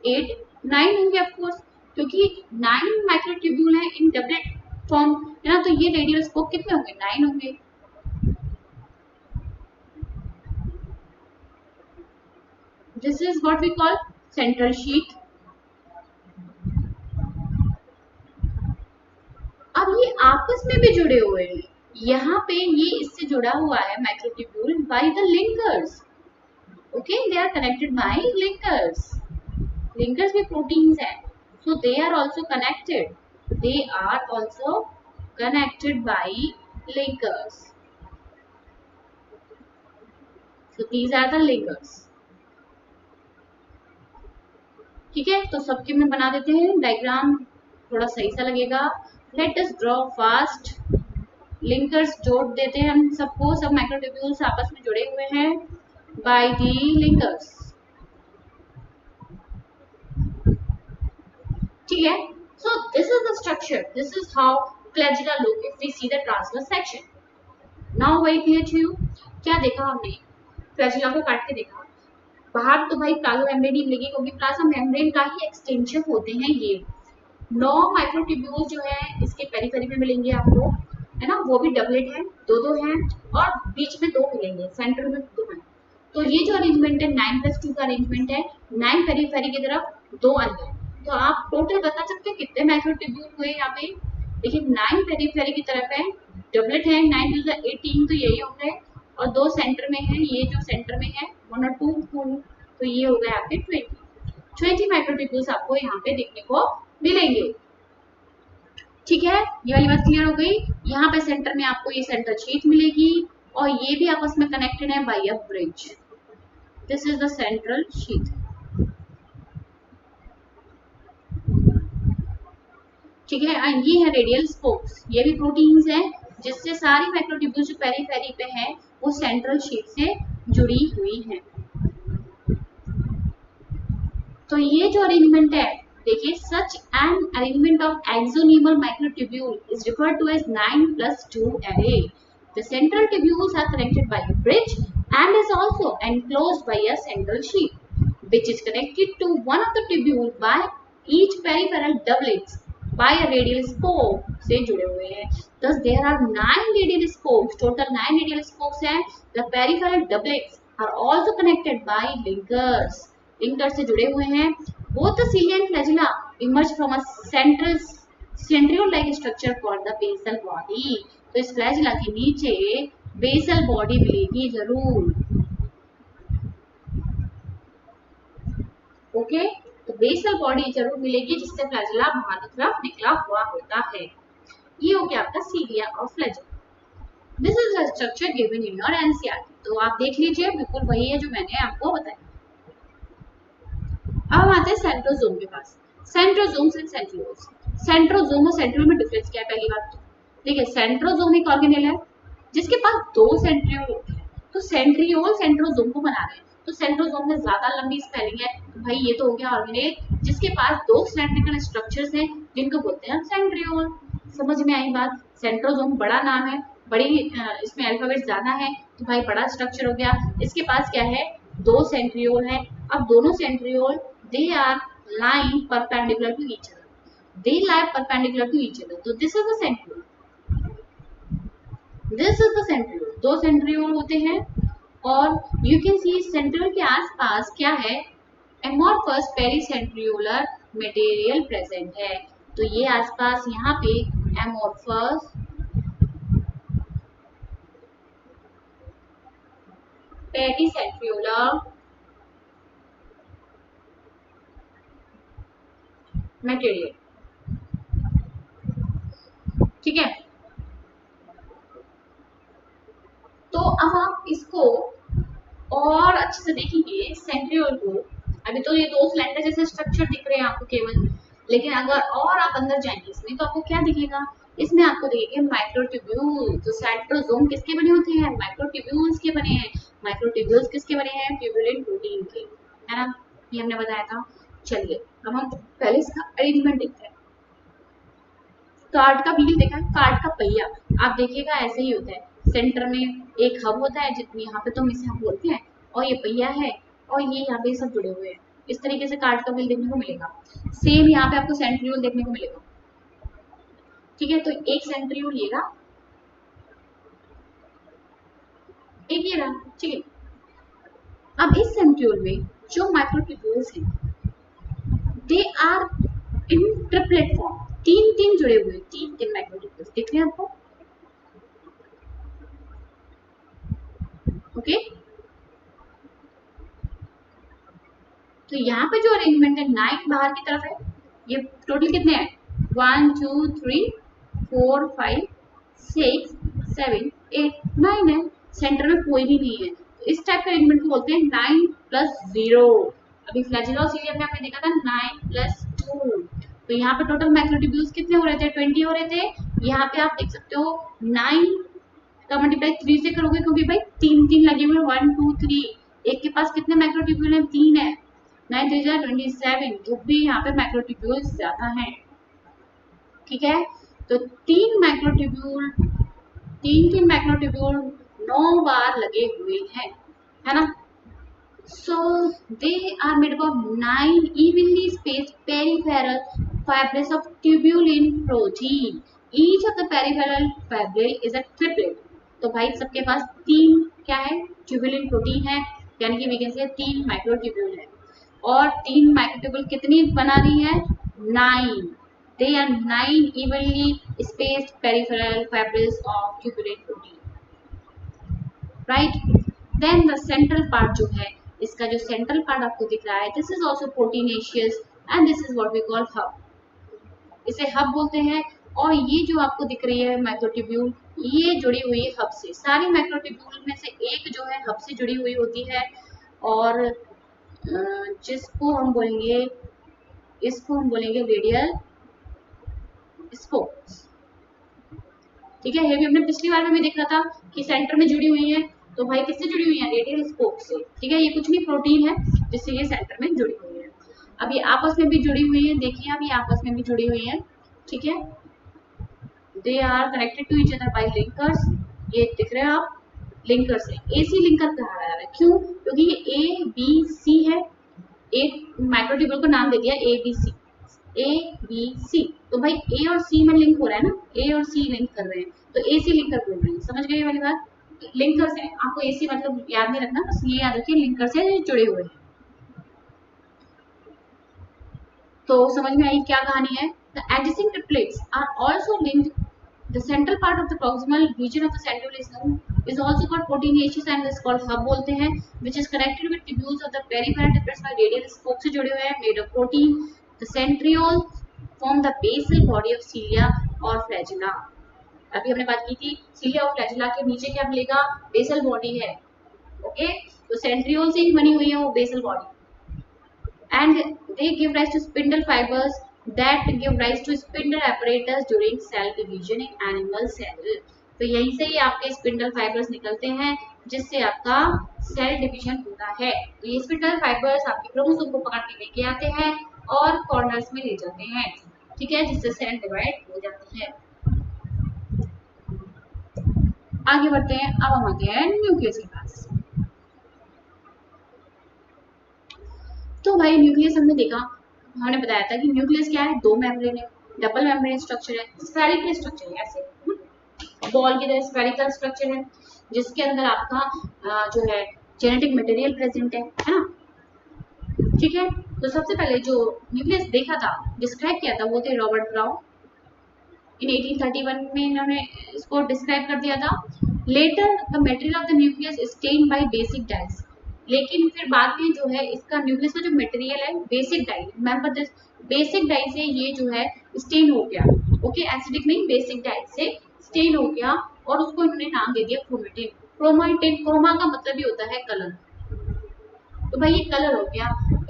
8 9 होंगे ऑफकोर्स, क्योंकि 9 माइक्रोट्यूब्यूल है इन डबलेट फॉर्म, है ना। तो ये रेडियल स्पोक कितने होंगे, 9 होंगे। This is what we call central sheath. आपस में भी जुड़े हुए हैं। यहाँ पे ये इससे जुड़ा हुआ है microtubule by the linkers. Okay, they are connected by linkers. Linkers भी प्रोटीन्स हैं, so they are also connected. They are also connected by linkers. So these are the linkers. ठीक है, तो सबके में बना देते हैं डायग्राम, थोड़ा सही सा लगेगा। Let us draw fast. Linkers जोड़ देते हैं हम सबको, सब माइक्रोट्यूब्यूल्स आपस में जुड़े हुए हैं बाय दी लिंकर्स। ठीक है, so this is the structure, this is how flagella look if we see the transverse section. Now very clear to you? क्या देखा हमने, फ्लैजिला को काट के देखा, बाहर तो भाई प्लाज्मा मेम्ब्रेन ही मिलेगी क्योंकि प्लाज्मा मेम्ब्रेन का ही एक्सटेंशन होते हैं ये। 9 माइक्रोट्यूब्यूल्स जो है इसके पेरिफेरी में मिलेंगे आपको, है ना, वो भी डबलेट है, दो हैं, और बीच में 2 मिलेंगे, सेंटर में 2 हैं। तो ये जो अरेंजमेंट है 9+2 का अरेंजमेंट है, 9 पेरिफेरी की तरफ 2 अंदर। तो आप टोटल बता सकते हैं कितने माइक्रोट्यूब्यूल हुए यहाँ पे। देखिए 9 पेरिफेरी की तरफ है, डबलेट है, 9 × 18 तो यही हो गए, और 2 सेंटर में है, ये जो सेंटर में है 1 और 2, तो ये हो गए आपके 20 माइक्रोट्यूब्यूल्स आपको यहाँ पे देखने को मिलेंगे। ठीक है, ये वाली बात क्लियर हो गई। यहाँ पे सेंटर में आपको ये सेंटर शीथ मिलेगी, और ये भी आपस में कनेक्टेड है by a bridge. This is the central sheath. ठीक है, ये है रेडियल स्पोक्स, ये भी प्रोटीन्स हैं जिससे सारी माइक्रोट्यूब्यूल्स जो पेरिफेरी पे है वो सेंट्रल शीथ से जुड़ी हुई हैं। तो ये जो अरेंजमेंट है, देखिए such an arrangement of axonemal microtubule is referred to as 9+2 array. The central tubules are connected by a bridge and is also enclosed by a central sheath, which is connected to one of the tubule by each peripheral doublets by a radial spoke से जुड़े हुए हैं। Thus there are 9 radial spokes, total 9 radial spokes हैं। The peripheral doublets are also connected by linkers, linkers से जुड़े हुए हैं। Both the cilia and flagella emerge from a centriole-like structure called the basal body. तो इस flagella के नीचे basal body मिलेगी जरूर। ओके, तो बेसल बॉडी जरूर मिलेगी जिससे फ्लैजिला बाहर की तरफ निकला हुआ होता है। ये हो गया आपका सीलिया और flagella. This is the structure given in your NCERT. तो आप देख लीजिए, बिल्कुल वही है जो मैंने आपको बताया। अब आते हैं सेंट्रोजोम के पास। Centrosomes and centrioles. सेंट्रोजोम और सेंट्रियोल में डिफरेंस क्या है? पहली बात तो देखिए, सेंट्रोजोम एक ऑर्गेनेल है जिसके पास 2 सेंट्रियोल होते हैं, तो सेंट्रियोल सेंट्रोजोम को बना रहे हैं। तो सेंट्रोजोम में ज्यादा लंबी स्पेलिंग है, तो भाई ये तो हो गया ऑर्गेनेल जिसके पास 2 सिमेट्रिकल स्ट्रक्चर्स हैं जिनको बोलते हैं सेंट्रियोल। समझ में आई बात? सेंट्रोजोम बड़ा नाम है, बड़ी इसमें अल्फाबेट ज्यादा है, तो भाई बड़ा स्ट्रक्चर हो गया। इसके पास क्या है? 2 सेंट्रियोल है। अब दोनों centriole they are lying perpendicular to each other, they lie perpendicular to each other. तो this is the centriole, this is the centriole. 2 centriole होते हैं, और यू कैन सी सेंट्रियोल के आसपास क्या है? एमॉर्फस पेरीसेंट्रियोलर मटेरियल प्रेजेंट है। तो ये आसपास यहाँ पे एमॉर्फस पेरीसेंट्रियोलर मटेरियल, ठीक है। तो अब आप इसको और अच्छे से देखेंगे सेंट्रियोल को। अभी तो ये 2 सिलेंडर जैसे स्ट्रक्चर दिख रहे हैं आपको केवल, लेकिन अगर और आप अंदर जाएंगे इसमें तो आपको क्या दिखेगा? इसमें आपको दिखेंगे माइक्रोट्यूब्यूल। तो सेंट्रोजोम किसके बने होते हैं? माइक्रोट्यूब्यूल्स के बने हैं। माइक्रोट्यूब्यूल्स किसके बने हैं? ट्यूबुलिन प्रोटीन के, है ना, ये हमने बताया था। चलिए अब हम पहले इसका अरेंजमेंट देखते हैं। कार्ड का व्हील देखा है, कार्ड का पहिया आप देखिएगा ऐसे ही होता है। सेंटर में एक हब होता है, जितनी यहाँ पे तो हम इसे हम बोलते हैं, और ये पहिया है, और ये यहाँ पे सब जुड़े हुए हैं। इस तरीके से कार्ड का व्हील देखने को मिलेगा। सेम यहाँ पे आपको सेंट्रियोल देखने को मिलेगा, ठीक है। तो एक सेंट्रियोल ये रहा, एक ये रहा, ठीक है। अब इस सेंट्रियोल में जो माइक्रोट्यूब्यूल्स हैं they are in triplet form, 3 जुड़े हुए, 3 माइक्रोट्यूब्यूल्स। दिख रहे हैं आपको? ओके, तो यहाँ पे जो अरेंजमेंट है 9 बाहर की तरफ है। ये टोटल कितने हैं? 1 2 3 4 5 6 7 8 9 है। सेंटर में कोई भी नहीं है, तो इस टाइप के अरेंजमेंट को बोलते हैं 9 प्लस 0। अभी फ्लैजेला और सीलिया में आपने देखा था 9 प्लस 2, तो यहाँ पे टोटल मैक्रोट्यूब्यूल्स कितने हो रहे थे? 20 हो रहे थे। यहाँ पे आप देख सकते हो 9 का मल्टीप्लाई 3 से करोगे, क्योंकि भाई 3 लगे हुए 1 2 3, एक के पास कितने मैक्रोट्यूब्यूल है? 3 है। 9 3 जा 27, तो भी यहाँ पे मैक्रोट्यूब्यूल्स ज्यादा हैं। ठीक है, तो 3 मैक्रोट्यूब्यूल 9 बार लगे हुए हैं, है ना? So they are made up of 9 evenly spaced peripheral fibrils of tubulin protein. Each of the peripheral fibril is a triplet. तो भाई सबके पास 3 क्या है? ट्यूबुलिन प्रोटीन है, यानी कि वी कैन से 3 माइक्रोट्यूब्यूल है। और 3 माइक्रोट्यूब्यूल कितनी बना रही है? 9। They are 9 evenly spaced peripheral fibrils of tubulin protein. Right? Then the central part जो है, इसका जो सेंट्रल पार्ट आपको दिख रहा है, this is also proteinaceous and this is what we call hub. इसे हब बोलते हैं। और ये जो आपको दिख रही है माइक्रोट्यूब्यूल, ये जुड़ी हुई है हब से। सारी माइक्रोट्यूब्यूल में से एक जो है हब से जुड़ी हुई होती है, और जिसको हम बोलेंगे, इसको हम बोलेंगे रेडियल स्पोक्स। ठीक है, ये भी हमने पिछली बार में भी देखा था कि सेंटर में जुड़ी हुई है, तो भाई किससे जुड़ी हुई है? रेडियल स्पोक से। ठीक है, ये कुछ नहीं प्रोटीन है जिससे ये सेंटर में जुड़ी हुई है। अब ये आपस में भी जुड़ी हुई है, देखिए अब ये आपस में भी जुड़ी हुई है। ठीक है, they are connected to each other by linkers. ये दिख रहे हैं आप, लिंकर से। एसी लिंकर कहा जा रहा है, क्यों? क्योंकि ये ए बी सी है, एक माइक्रोट्यूब्यूल को नाम दे दिया A B C, A B C. तो भाई ए और सी में लिंक हो रहा है ना, ए और सी लिंक कर रहे हैं, तो एसी लिंकर बोल रहे हैं। समझ गए वाली बात? लिंकर से आपको एसी मतलब याद नहीं रखना, बस ये याद रखिए लिंकर से जुड़े हुए हैं। तो समझ में आई क्या कहानी है? The adjacent triplets are also linked. The central part of the proximal region of the centriole is also called proteinaceous and is called hub बोलते हैं, which is connected with tubules of the peripheral triplets by radial spoke से जुड़े हुए हैं, made of protein. The centriole form the basal body of cilia और flagella. अभी हमने बात की थी सीलिया और फ्लैजेला के नीचे क्या मिलेगा? बेसल बॉडी है। ओके, तो सेंट्रियोल से ही बनी हुई है वो basal body, and they give rise to spindle fibers that give rise to spindle apparatus during cell division in animal cell. तो यहीं से ही आपके स्पिंडल फाइबर्स निकलते हैं जिससे आपका सेल डिवीजन होता है। तो ये स्पिंडल फाइबर्स आपके क्रोमोसोम को पकड़ के लेके आते हैं और कॉर्नर्स में ले जाते हैं। ठीक है, जिससे सेल डिवाइड हो जाती है। आगे बढ़ते हैं, अब हम आते हैं न्यूक्लियस के पास। तो भाई न्यूक्लियस हमने देखा, हमने बताया था कि न्यूक्लियस क्या है? 2 मेम्ब्रेन है, डबल मेम्ब्रेन स्ट्रक्चर है, स्फेरिकल स्ट्रक्चर है, ऐसे बॉल की तरह स्फेरिकल स्ट्रक्चर है, जिसके अंदर आपका जो है जेनेटिक मटेरियल प्रेजेंट है ना? ठीक है, तो सबसे पहले जो न्यूक्लियस देखा था, डिस्क्राइब किया था, वो थे रॉबर्ट ब्राउन। इन 1831 में इन्होंने इसको डिस्क्राइब कर दिया था। Later the material of the nucleus is stained by basic dyes. लेकिन फिर बाद में जो है इसका न्यूक्लियस का जो मटेरियल है basic dye, remember this, basic dye से ये जो है स्टेन हो गया। ओके, एसिडिक नहीं, बेसिक डाई से स्टेन हो गया और उसको इन्होंने नाम दे दिया क्रोमेटिन। क्रोमेटिन, क्रोमा का मतलब भी होता है कलर, तो भाई ये कलर हो गया।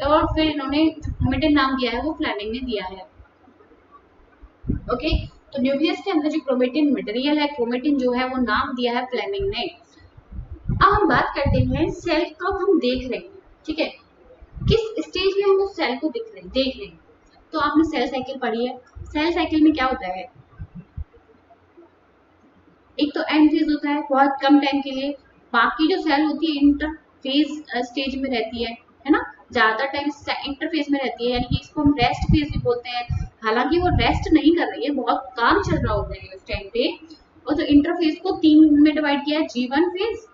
और फिर इन्होंने क्रोमेटिन नाम दिया है वो फ्लेमिंग ने दिया है। ओके, तो न्यूक्लियस के अंदर जो क्रोमेटिन मटेरियल है, क्रोमेटिन जो है वो नाम दिया है फ्लेमिंग ने। अब हम बात करते हैं सेल कब हम देख रहे हैं। ठीक है, किस स्टेज में हम उस सेल को देख रहे हैं। तो आपने सेल साइकिल पढ़ी है। सेल साइकिल में क्या होता है? एक तो एंड फेज होता है बहुत कम टाइम के लिए, बाकी जो सेल होती है इंटरफेज स्टेज में रहती है ना, ज्यादा टाइम इंटरफेज में रहती है, यानी कि इसको हम रेस्ट फेज भी बोलते हैं। हालांकि वो रेस्ट नहीं कर रही है, बहुत काम चल रहा होता है उस टाइम पे। और जो इंटरफेज को 3 में डिवाइड किया है, G1 फेज,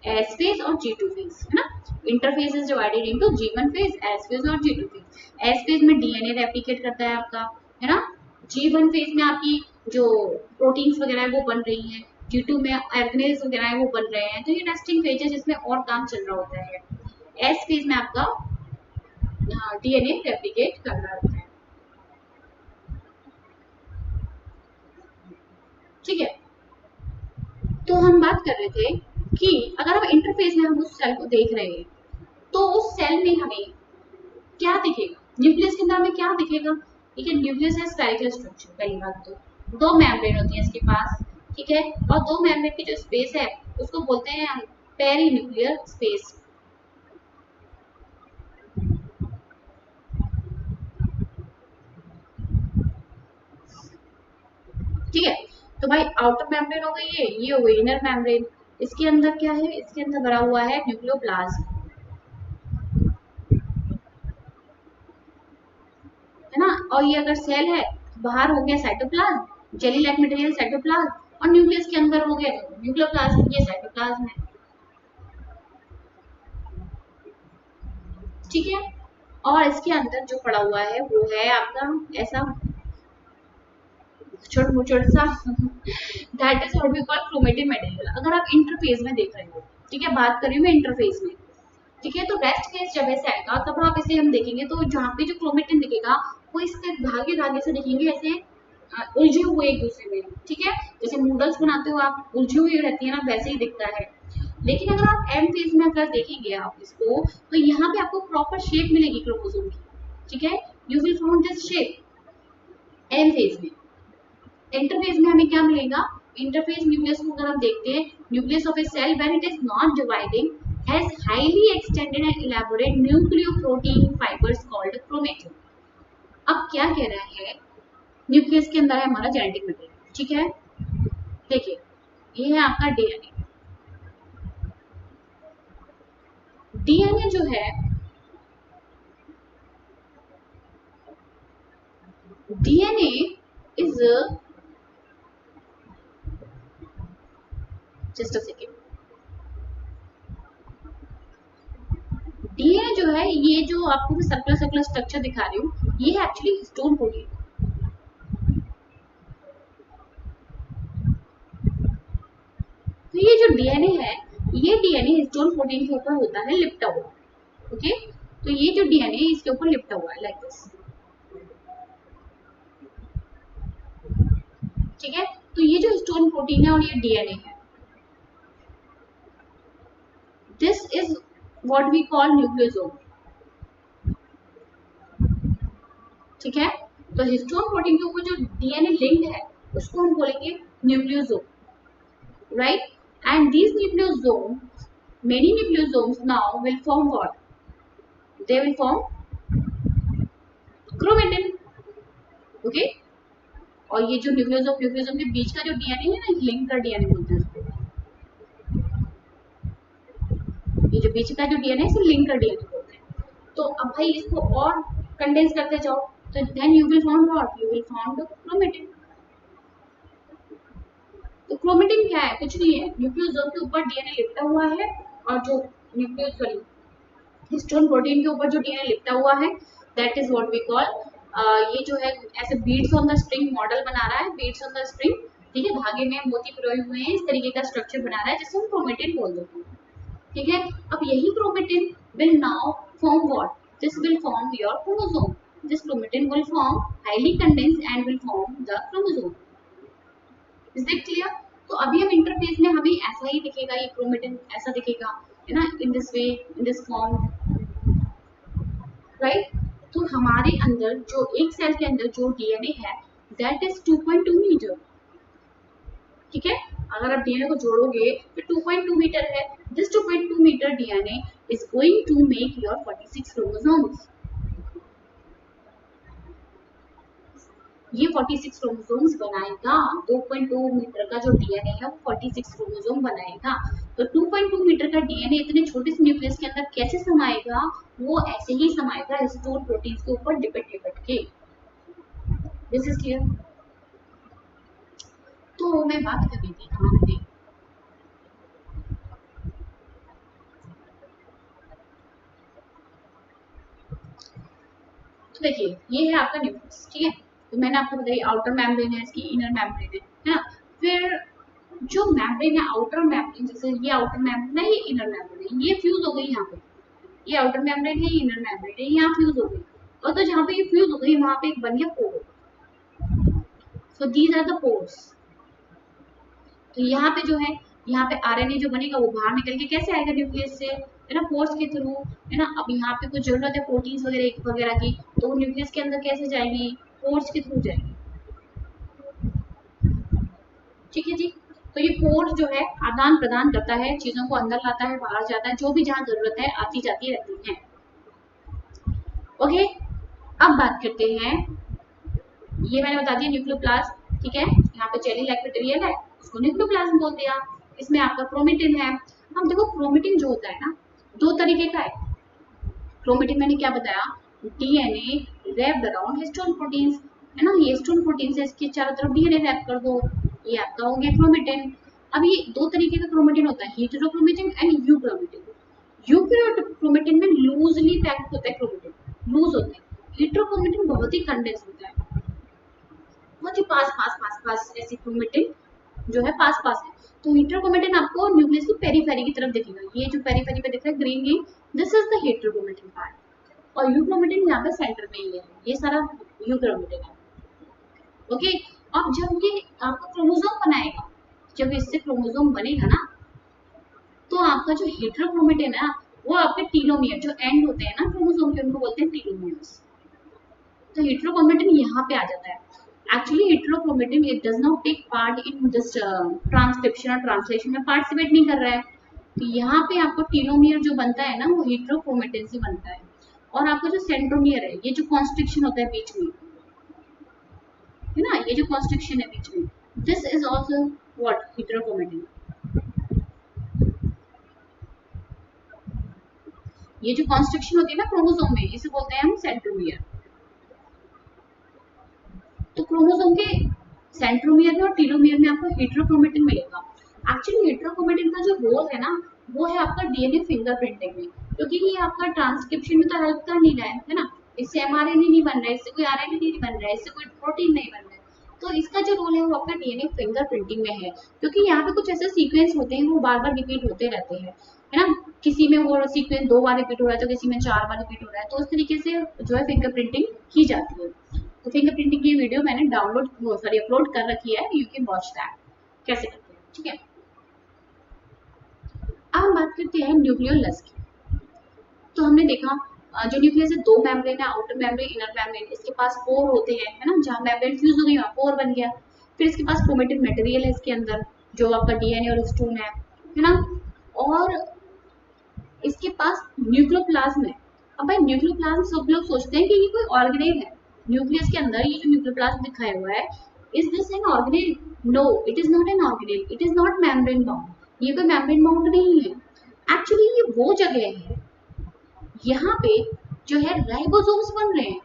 S फेज और G2 फेज, है ना? Interphase is divided into G1 phase, S phase और G2 फेज। S फेज में डीएनए रेप्लिकेट करता है आपका, है ना? G1 फेज में आपकी जो प्रोटीन्स वगैरह है वो बन रही हैं, G2 में ऑर्गेनेल्स वगैरह है वो बन रहे हैं। तो ये नेस्टिंग फेज है जिसमें और काम चल रहा होता है। एस फेज में आपका डीएनए रेप्लिकेट कर रहा होता है। ठीक है, तो हम बात कर रहे थे कि अगर हम इंटरफेस में हम उस सेल को देख रहे हैं तो उस सेल में हमें क्या दिखेगा, न्यूक्लियस के अंदर हमें क्या दिखेगा। ठीक है, न्यूक्लियस है स्फेरिकल स्ट्रक्चर, पहली बात तो दो मेम्ब्रेन होती है इसके पास। ठीक है, और दो मेम्ब्रेन की जो स्पेस है उसको बोलते हैं हम पेरी न्यूक्लियर स्पेस। ठीक है, तो भाई आउटर मेम्ब्रेन हो गई ये हो गई इनर मेम्ब्रेन। इसके अंदर क्या है, इसके अंदर भरा हुआ है न्यूक्लियोप्लाज्म, है ना। और ये अगर सेल है, बाहर हो गया cytoplasm, jelly like material cytoplasm, और न्यूक्लियस के अंदर हो गया न्यूक्लियोप्लाज्म, ये साइटोप्लाज्म है। ठीक है, और इसके अंदर जो पड़ा हुआ है वो है आपका ऐसा छोटा मुचड़ सा that is what we call chromatin material. अगर आप इंटरफेस में देख रहे हो, ठीक है, बात कर रही हूँ मैं इंटरफेस में। ठीक है, तो रेस्ट फेज जब ऐसे आएगा तब आप इसे हम देखेंगे तो जहाँ पे जो क्रोमेटिन दिखेगा वो इसके धागे धागे से दिखेंगे ऐसे उलझे हुए एक दूसरे में। ठीक है, जैसे नूडल्स बनाते हो आप उलझी हुई रहती है ना, वैसे ही दिखता है। लेकिन अगर आप एम फेज में अगर देखेंगे आप इसको तो यहाँ पे आपको प्रॉपर शेप मिलेगी क्रोमोसोम की। ठीक है, you will found this shape M phase में। इंटरफेज में हमें क्या मिलेगा, इंटरफेज न्यूक्लियस को अगर हम देखते हैं, nucleus of a cell when it is not dividing has highly extended and elaborate nucleoprotein fibres called chromatin. अब क्या कह रहा है, न्यूक्लियस के अंदर है हमारा जेनेटिक मटेरियल। ठीक है, देखिए ये है आपका डीएनए। डीएनए जो है, DNA is just a second, DNA जो है ये जो आपको मैं सर्कुलर सर्कुलर स्ट्रक्चर दिखा रही हूँ ये है एक्चुअली हिस्टोन प्रोटीन। तो ये जो डीएनए है, ये डीएनए हिस्टोन प्रोटीन के ऊपर होता है लिपटा हुआ। ओके, तो ये जो डीएनए इसके ऊपर लिपटा हुआ है लाइक दिस। ठीक है, तो ये जो हिस्टोन प्रोटीन है और ये डीएनए है, this is what we call nucleosome. ठीक है, तो हिस्टोन प्रोटीन के ऊपर जो डीएनए लिंक्ड है उसको हम बोलेंगे nucleosome, right. And these nucleosomes, many nucleosomes now will form what, they will form chromatin। Okay, और ये जो न्यूक्लियोसोम न्यूक्लियोसोम के बीच का जो डीएनए है ना, लिंक का डीएनए बोलते हैं उसको। ये जो बीच का जो डीएनए है इसे लिंक का डीएनए बोलते हैं। तो अब भाई इसको और कंडेंस करते जाओ तो then you will found what, you will found chromatin. तो क्रोमेटिन क्या है, कुछ नहीं है, न्यूक्लियोसोम के ऊपर डीएनए लिपटा हुआ है और जो न्यूक्लियो सॉरी हिस्टोन प्रोटीन के ऊपर जो डीएनए लिपटा हुआ है that is what we call, ये जो है ऐसे beads on the spring model बना रहा है, बीड्स ऑन द स्प्रिंग। ठीक है, धागे में मोती पिरोए हुए हैं, इस तरीके का स्ट्रक्चर बना रहा है जिसे हम क्रोमेटिन बोल देते हैं। ठीक है, अब यही chromatin will now form what, this will form your chromosome. This chromatin will form highly condensed and will form the chromosome. Is it clear. तो अभी हम इंटरफेस में हमें ऐसा ही दिखेगा, ये क्रोमेटिन ऐसा दिखेगा, है ना, in this way, in this form, right. तो हमारे अंदर जो एक सेल के अंदर जो डीएनए है दैट इज 2.2 मीटर। ठीक है, अगर आप डीएनए को जोड़ोगे तो 2.2 मीटर है। This 2.2 metre DNA is going to make your 46 chromosomes. ये 46 क्रोमोसोम्स बनाएगा। 2.2 मीटर का जो डीएनए है वो 46 क्रोमोसोम बनाएगा। तो 2.2 मीटर का डीएनए इतने छोटे से न्यूक्लियस के अंदर कैसे समाएगा, वो ऐसे ही समाएगा हिस्टोन प्रोटीन के ऊपर लिपट लिपट के। This is clear. तो मैं बात कर रही थी कहाँ पे, तो देखिए ये है आपका न्यूक्लियस। ठीक है, तो मैंने आपको बताई आउटर मेम्ब्रेन है, इसकी इनर मेम्ब्रेन है ना। फिर जो मेम्ब्रेन है आउटर मेम्ब्रेन, जैसे ये आउटर मेम्ब्रेन है, ये इनर मेम्ब्रेन है, ये फ्यूज हो गई यहाँ पे, ये आउटर मेम्ब्रेन है, ये इनर मेम्ब्रेन है, यहाँ फ्यूज हो गई, और तो जहाँ पे ये फ्यूज हो गई वहां पे एक बन गया pore. So these are the pores. तो यहाँ पे जो है, यहाँ पे आरएनए जो बनेगा वो बाहर निकल के कैसे आएगा न्यूक्लियस से, है ना, पोर्स के थ्रू, है ना। अब यहाँ पे कुछ जरूरत है प्रोटीन्स वगैरह वगैरह की, तो वो न्यूक्लियस के अंदर कैसे जाएगी, पोर्स के थ्रू जाएगी, ठीक है जी। तो ये पोर्स जो है आदान प्रदान करता है, चीजों को अंदर लाता है, बाहर जाता है, जो भी जहाँ जरूरत है आती जाती रहती है। ओके, अब बात करते हैं, ये मैंने बता दिया न्यूक्लियोप्लास्ट, ठीक है। यहाँ पे जेली लाइक मटेरियल है, उसको न्यूक्लियोप्लास्ट बोल दिया। इसमें आपका क्रोमेटिन है। हम देखो क्रोमेटिन जो होता है ना, दो तरीके का है। क्रोमेटिन मैंने क्या बताया, DNA wrapped around histone proteins, है ना, ये हिस्टोन प्रोटीन्स है, इसके चारों तरफ डीएनए रैप कर दो, ये आपका हो गया क्रोमेटिन। अब ये दो तरीके का क्रोमेटिन होता है, हेटेरोक्रोमेटिन एंड यूक्रोमेटिन। यूक्रोमेटिन में लूजली पैक्ड होता है क्रोमेटिन, लूज होता है। हेटेरोक्रोमेटिन बहुत ही कंडेंस होता है, बहुत ही पास पास पास पास ऐसी क्रोमेटिन जो है पास पास है। तो हेटेरोक्रोमेटिन आपको न्यूक्लियस की पेरीफेरी की तरफ दिखेगा, ये जो पेरीफेरी पे दिख रहा है green green, this is the heterochromatin part, और यूक्रोमेटिन यहाँ पे सेंटर में ही है, ये सारा यूक्रोमेटिन है। ओके, अब जब ये आपका क्रोमोसोम बनाएगा, जब इससे क्रोमोसोम बनेगा ना, तो आपका जो हेटेरोक्रोमेटिन है वो आपके टीलोमियर जो एंड होते हैं ना क्रोमोसोम के, उनको बोलते हैं टीलोमियर्स। तो हेटेरोक्रोमेटिन यहाँ पे आ जाता है। Actually, heterochromatin it does not take part in this transcription और translation में participate नहीं कर रहा है। तो यहाँ पे आपको टीलोमियर जो बनता है ना, वो हेटेरोक्रोमेटिन से बनता है। और आपका जो सेंट्रोमियर है, ये जो कॉन्स्ट्रिक्शन होता है बीच में, है ना, ये जो कॉन्स्ट्रिक्शन है बीच में, दिस इज ऑल्सो व्हाट, हेटेरोक्रोमेटिन। ये जो कॉन्स्ट्रिक्शन होती है ना क्रोमोसोम में, इसे बोलते हैं हम सेंट्रोमियर। तो क्रोमोसोम के सेंट्रोमियर में और टीलोमियर में आपको हेटेरोक्रोमेटिन मिलेगा। एक्चुअली हेटेरोक्रोमेटिन का जो रोल है ना, वो है आपका डीएनए फिंगरप्रिंटिंग में, क्योंकि ये आपका ट्रांसक्रिप्शन में तो हेल्प कर नहीं रहा है ना, इससे एमआरएनए नहीं बन रहा है, इससे कोई आरएनए नहीं बन रहा है, इससे कोई प्रोटीन नहीं बन रहा है। तो इसका जो रोल है वो आपका डीएनए फिंगरप्रिंटिंग में है, क्योंकि यहाँ पे कुछ ऐसे सीक्वेंस होते हैं वो बार बार रिपीट होते रहते हैं, है ना। किसी में वो सीक्वेंस 2 बार रिपीट हो रहा है, तो किसी में 4 बार रिपीट हो रहा है, तो उस तरीके से जो है फिंगरप्रिंटिंग की जाती है। तो फिंगरप्रिंटिंग की वीडियो मैंने अपलोड कर रखी है, यू कैन वॉच दैट, कैसे करते हैं, ठीक है। अब हम बात करते हैं न्यूक्लियोलस की। तो हमने देखा जो न्यूक्लियस है, दो मेम्ब्रेन है, आउटर मेम्ब्रेन, इनर मेम्ब्रेन। इसके पास पोर होते हैं, है ना, जहाँ मेम्ब्रेन फ्यूज हो गई वहाँ पोर बन गया। फिर इसके पास क्रोमेटिन मटेरियल है इसके अंदर, जो आपका डीएनए और हिस्टोन है ना। और इसके पास न्यूक्लियोप्लाज्म है। अब भाई न्यूक्लियोप्लाज्म सब लोग सोचते हैं कि ये कोई ऑर्गेनेल है, न्यूक्लियस के अंदर ये जो न्यूक्लियोप्लाज्म दिखाया हुआ है, is this an organelle? No, it is not an organelle, it is not membrane bound, ये कोई मेम्ब्रेन बाउंड नहीं है। एक्चुअली ये वो जगह है, यहाँ पे जो है राइबोसोम्स बन रहे हैं।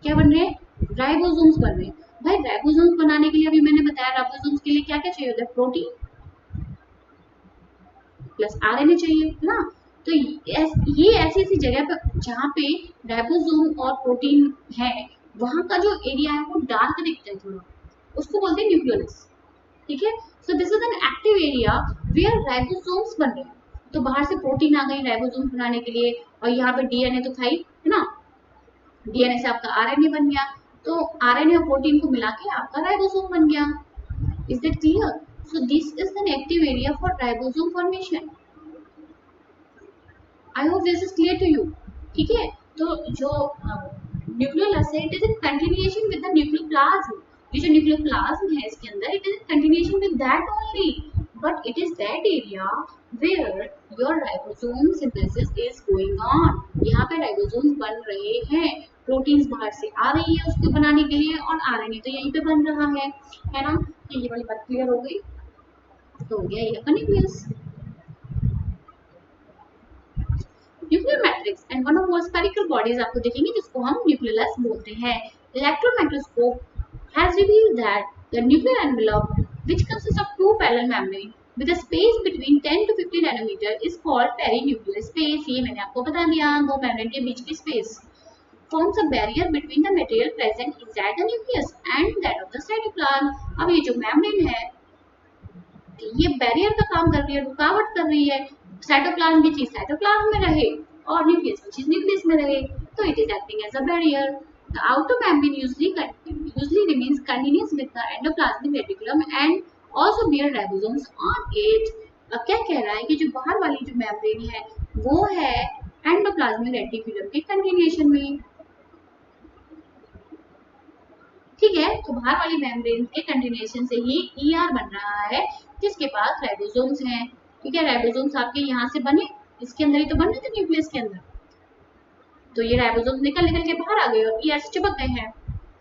क्या बन रहे हैं? राइबोसोम्स बन रहे हैं। भाई राइबोसोम्स बनाने के लिए अभी मैंने बताया, राइबोसोम्स के लिए क्या क्या चाहिए होता है, प्रोटीन प्लस आरएनए चाहिए, है ना। तो ये ऐसी ऐसी जगह पर जहाँ पे राइबोसोम और प्रोटीन है, वहां का जो एरिया है वो डार्क दिखता है थोड़ा, उसको बोलते हैं न्यूक्लियोलस, ठीक है। So this is an active area where ribosomes बन रहे हैं। तो बाहर से प्रोटीन आ गई राइबोसोम्स बनाने के लिए, और यहाँ पे डीएनए तो था ही, है ना, डीएनए से आपका आरएनए बन गया, तो आरएनए और प्रोटीन को मिला के आपका राइबोसोम बन गया। Is that clear? So this is an active area for ribosome formation. I hope this is clear to you, ठीक है। तो जो न्यूक्लियोलस है, it is in continuation with the nucleoplasm. ये जो न्यूक्लियोप्लाज्म है इसके अंदर, it is in continuation with that only, but it is that area where your ribosome synthesis is going on. यहाँ पे राइबोसोम्स बन रहे हैं, प्रोटीन्स बाहर से आ रही है उसको बनाने के लिए, और आरएनए तो यहीं पे बन रहा है ना। ये वाली बात क्लियर हो गई, तो हो गया ये आपका nucleus. Nuclear matrix and one of more spherical bodies आपको दिखेंगे जिसको हम न्यूक्लियस बोलते हैं। Electron microscope has revealed that the nuclear envelope which consist of two parallel membrane with a space between 10 to 50 nanometer is called perinuclear space। ये मैंने आपको बता दिया, दो मेम्ब्रेन के बीच की space. forms a barrier between the material present inside the nucleus and that of the cytoplasm. अब ये जो मेम्ब्रेन है ये बैरियर का काम कर रही है, रुकावट कर रही है, साइटोप्लाज्म की चीज साइटोप्लाज्म में रहे और न्यूक्लियस की चीज न्यूक्लियस में रहे, तो it is acting as a barrier. The outer membrane usually remains continuous with the endoplasmic reticulum and also bear ribosomes on it. अब क्या कह रहा है कि जो बाहर वाली जो मेम्ब्रेन है वो है एंडोप्लाज्मिक रेटिकुलम के कंटिन्यूएशन में. ठीक है, तो बाहर वाली मेम्ब्रेन के कंटिन्यूएशन से ही ER बन रहा है जिसके पास राइबोसोम्स हैं. ठीक है, राइबोसोम्स आपके यहाँ से बने, इसके अंदर ही तो बन रहे थे न्यूक्लियस के अंदर, तो ये राइबोसोम्स निकल के बाहर आ गए और ER से चिपक गए हैं.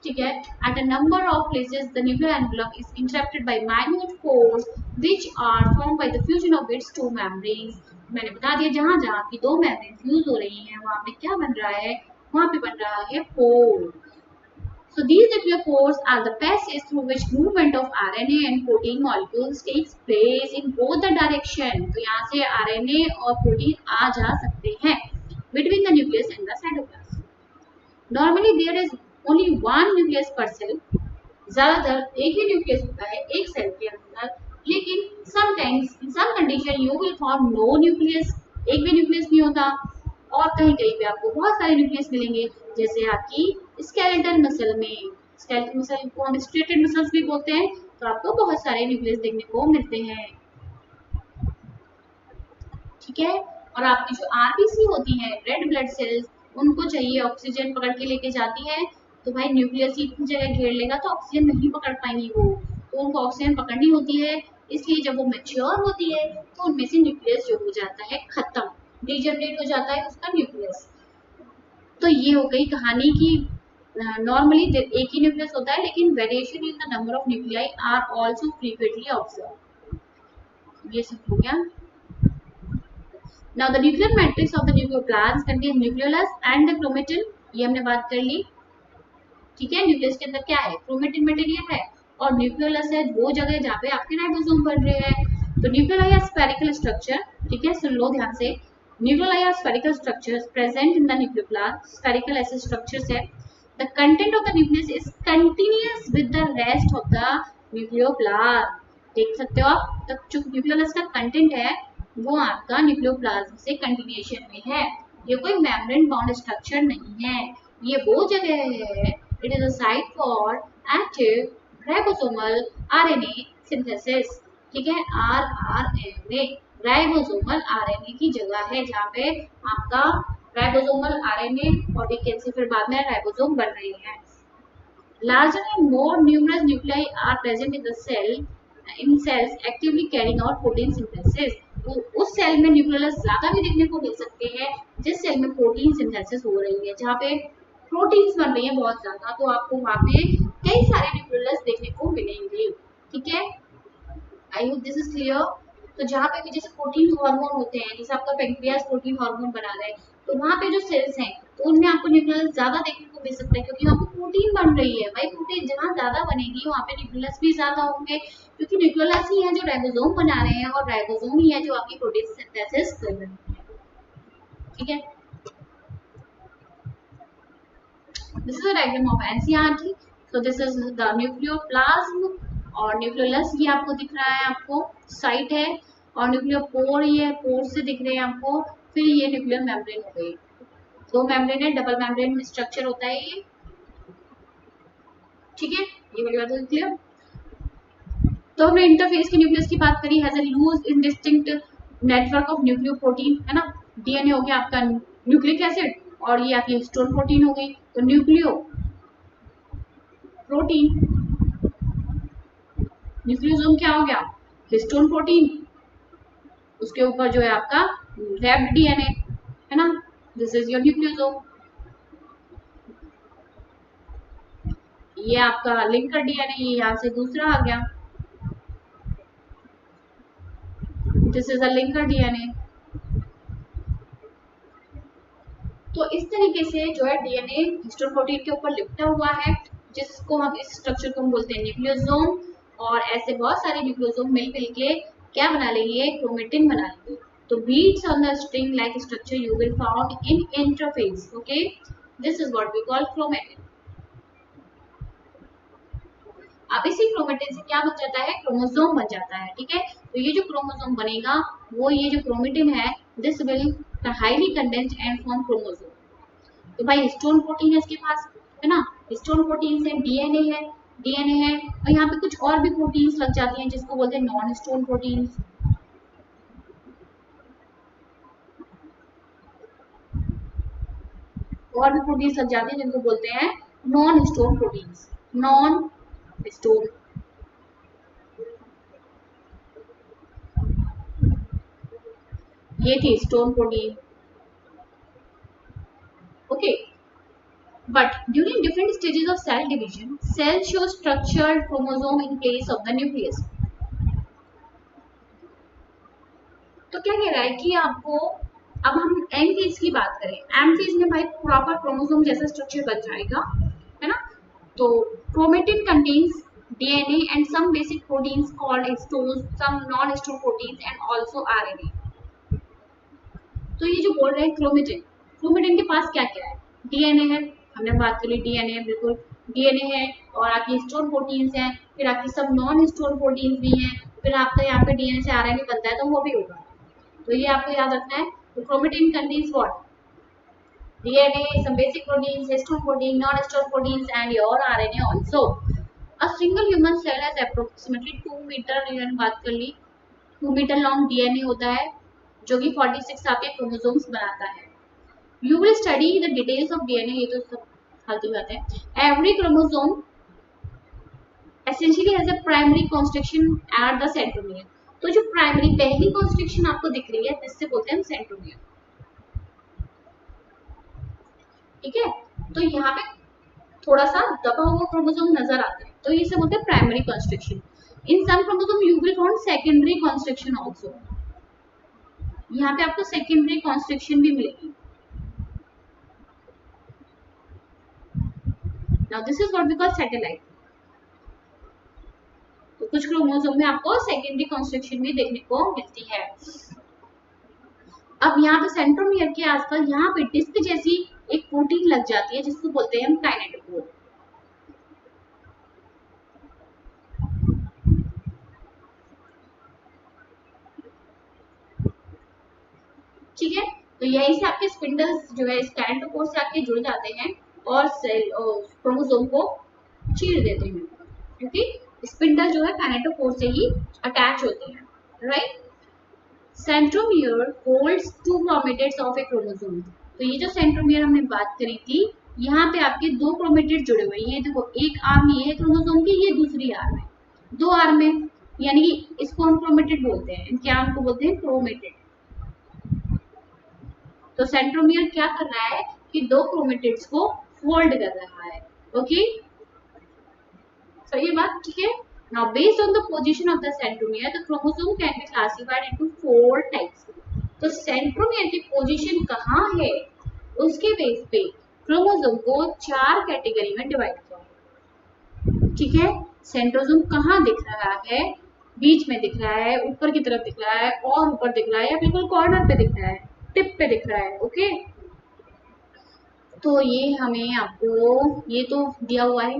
ठीक है, at a number of places the nuclear envelope is interrupted by minute pores which are formed by the fusion of its two membranes. मैंने बता दिया जहाँ जहाँ की दो मेम्ब्रेन फ्यूज हो रही हैं वहाँ पे क्या बन रहा है, वहाँ पे बन रहा है पोर. So these nuclear pores are the passages through which movement of RNA and protein molecules takes place in both the direction. तो यहाँ से RNA और प्रोटीन आ जा सकते हैं between the nucleus and the cytoplasm. Normally there is only one nucleus per cell. ज्यादातर एक ही nucleus होता है एक सेल के अंदर, लेकिन sometimes in some condition you will find no nucleus, एक भी न्यूक्लियस नहीं होता, और कहीं कहीं पे आपको बहुत सारे न्यूक्लियस मिलेंगे, जैसे आपकी स्केलेटल मसल में, स्केलेटल मसल को हम स्ट्रेटेड मसल्स भी बोलते हैं, तो आपको बहुत सारे न्यूक्लियस देखने को मिलते हैं. ठीक है, और आपकी जो आरबीसी होती है रेड ब्लड सेल्स, उनको चाहिए ऑक्सीजन पकड़ के लेके जाती है, तो भाई न्यूक्लियस ही इतनी जगह घेर लेगा तो ऑक्सीजन नहीं पकड़ पाएंगी वो, तो उनको ऑक्सीजन पकड़नी होती है, इसलिए जब वो मैच्योर होती है तो उनमें से न्यूक्लियस जो हो जाता है खत्म, डिजनरेट हो जाता है उसका न्यूक्लियस. तो ये हो गई कहानी की नॉर्मली एक ही न्यूक्लियस होता है लेकिन variation in the number of nuclei are also frequently observe. ये सब हो गया. Now the nuclear matrix of the nucleoplasm contain nucleolus and the chromatin, ये हमने बात कर ली. ठीक है, न्यूक्लियस के अंदर क्या है, क्रोमेटिन मटेरियल है और न्यूक्लियोलस है, वो जगह जहाँ पे आपके राइबोसोम बन रहे हैं. तो न्यूक्लियोलाई आर स्फेरिकल स्ट्रक्चर. ठीक है, सुन लो ध्यान से, nucleoli are spherical structures present in the nucleoplasm. Spherical ऐसे स्ट्रक्चर्स है. The content of the nucleus is continuous with the rest of the nucleoplasm. देख सकते हो आप, तब जो न्यूक्लियोलस का कंटेंट है वो आपका न्यूक्लियोप्लाज्म से कंटिन्यूएशन में है. ये कोई मेम्ब्रेन बाउंड स्ट्रक्चर नहीं है, ये वो जगह है, it is a site for active ribosomal RNA synthesis. ठीक है, आरआरएनए राइबोसोमल आरएनए की जगह है जहाँ पे आपका राइबोसोमल आरएनए और कैसे फिर बाद में राइबोसोम बन रही है. Larger and more numerous nuclei are present in the cell, in cells actively carrying out protein synthesis. तो उस सेल में न्यूक्लियोलस ज्यादा भी देखने को मिल सकते हैं जिस सेल में प्रोटीन सिंथेसिस हो रही है, जहाँ पे प्रोटीन्स बन रही है बहुत ज्यादा, तो आपको वहाँ पे कई सारे न्यूक्लियोलस देखने को मिलेंगे. ठीक है, I hope this is clear. तो जहाँ पे भी जैसे प्रोटीन हार्मोन होते हैं, जैसे आपका पेंक्रियास प्रोटीन हार्मोन बना रहा है, तो वहाँ पे जो सेल्स हैं तो उनमें आपको न्यूक्लियोलस ज्यादा देखने को मिल सकता है क्योंकि वहाँ पे प्रोटीन बन रही है. भाई प्रोटीन जहाँ ज्यादा बनेगी वहाँ पे न्यूक्लियोलस भी ज्यादा होंगे, क्योंकि न्यूक्लियोलस ही है जो राइबोसोम बना रहे हैं और राइबोसोम ही है जो आपकी प्रोटीन सिंथेसिस कर रहे हैं. ठीक है, this is a diagram of NCERT. So this is the nucleoplasm और न्यूक्लियोलस ये आपको दिख रहा है, आपको साइट है, और न्यूक्लियोपोर ये पोर से दिख रहे हैं आपको. फिर ये न्यूक्लियर मेम्ब्रेन हो गई, दो मेम्ब्रेन है, डबल मेम्ब्रेन स्ट्रक्चर होता है ये. ठीक है, ये वाली बात क्लियर. तो हमने इंटरफेस के न्यूक्लियस की बात करी, has a loose indistinct network of nucleoprotein, है ना. डीएनए हो गया आपका न्यूक्लिक एसिड और ये आपकी हिस्टोन प्रोटीन हो गई. तो न्यूक्लियो प्रोटीन, न्यूक्लियोसोम क्या हो गया, हिस्टोन प्रोटीन, उसके ऊपर जो है आपका रैप्ड डीएनए, है ना. This is your nucleosome. ये आपका लिंकर डीएनए, ये यहाँ से दूसरा आ गया, this is a linker DNA. तो इस तरीके से जो है डीएनए हिस्टोन प्रोटीन के ऊपर लिपटा हुआ है, जिसको हम इस स्ट्रक्चर को हम बोलते हैं न्यूक्लियोसोम. और ऐसे बहुत सारे न्यूक्लियोसोम मिल के क्या बना लेंगे, क्रोमेटिन बना लेंगे. तो beads on the string like structure you will found in interphase. Okay, this is what we call chromatin. अब इसी क्रोमेटिन से क्या बन जाता है, क्रोमोसोम बन जाता है, ठीक है। तो ये जो क्रोमोसोम बनेगा वो ये जो क्रोमेटिन है, this will highly condensed and form chromosome. तो भाई हिस्टोन प्रोटीन है इसके पास, है ना, हिस्टोन प्रोटीन से डीएनए है और यहाँ पे कुछ और भी प्रोटीन्स लग जाती हैं जिसको बोलते हैं नॉन हिस्टोन प्रोटीन्स। और भी प्रोटीन्स लग जाती हैं जिनको बोलते हैं non histone proteins, non histone. ये थी histone protein, okay. But during different stages of cell division, cells show structured chromosome in place of the nucleus. तो क्या कह रहा है कि आपको, अब हम एम फेज की बात करें, एम फेज में भाई प्रॉपर क्रोमोसोम जैसा स्ट्रक्चर बन जाएगा, है ना। तो chromatin contains DNA and some basic proteins called histones, some non histone proteins and also RNA. तो ये जो बोल रहे हैं क्रोमेटिन, क्रोमेटिन के पास क्या क्या है, डीएनए है, हमने बात करी डीएनए है, बिल्कुल डीएनए है, और आपकी हिस्टोन प्रोटीन्स हैं, फिर आपकी सब नॉन हिस्टोन प्रोटीन्स भी हैं, फिर आपका यहाँ पे डीएनए से आरएनए बनता है तो वो भी होगा। तो ये आपको याद रखना है। तो chromatin contains what, DNA, some basic proteins, histone protein, non-histone proteins and your RNA also. A single human cell has approximately 2 metre, बात कर ली 2 मीटर लॉन्ग डीएनए होता है जो कि 46 आपके क्रोमोसोम्स बनाता है। You will study the details of DNA, ये तो सब फालतू बात है। Every chromosome essentially has a primary constriction at the centromere। तो जो प्राइमरी पहली कॉन्स्ट्रिक्शन आपको दिख रही है जिससे बोलते हैं हम सेंट्रोमियर, ठीक है। तो यहाँ पे थोड़ा सा दबा हुआ क्रोमोसोम नजर आता है तो इसे बोलते हैं primary constriction. In some chromosome you will found secondary constriction also, यहाँ पे आपको सेकेंडरी कॉन्स्ट्रिक्शन भी मिलेगी। Now this is what we call satellite. तो कुछ क्रोमोसोम में आपको सेकेंडरी कॉन्स्ट्रिक्शन भी देखने को मिलती है। अब यहाँ पे सेंट्रोमियर के आसपास यहाँ पे डिस्क जैसी एक प्रोटीन लग जाती है जिसको बोलते हैं हम काइनेटोकोर। ठीक है, तो यही से आपके स्पिंडल्स जो है इस काइनेटोकोर से आपके जुड़ जाते हैं और सेल क्रोमोसोम को चीर देते हैं, क्योंकि स्पिंडल जो है काइनेटोकोर से ही अटैच होते हैं, right. Centromere holds 2 chromatids of A chromosome. तो ये जो सेंट्रोमियर हमने बात करी थी, यहाँ पे आपके 2 क्रोमेटिड जुड़े हुए हैं। देखो एक आर्म ये है क्रोमोसोम की, ये दूसरी आर्म है, 2 आर्म है, यानी कि इसको हम क्रोमेटिड बोलते हैं, इनके आर्म को बोलते हैं क्रोमेटिड। तो सेंट्रोमियर क्या कर रहा है कि 2 क्रोमेटिड्स को फोल्ड कर रहा है, ओके। तो ये बात ठीक है। Now, based on the position of the centromere, the chromosome can be classified into 4 types. तो सेंट्रोमियर की पोजीशन कहाँ है उसके बेस पे क्रोमोसोम को 4 कैटेगरी में डिवाइड किया है, ठीक है। सेंट्रोसोम कहाँ दिख रहा है, बीच में दिख रहा है, ऊपर की तरफ दिख रहा है, और ऊपर दिख रहा है, या बिल्कुल कॉर्नर पे दिख रहा है, टिप पे दिख रहा है, ओके। तो ये हमें आपको ये तो दिया हुआ है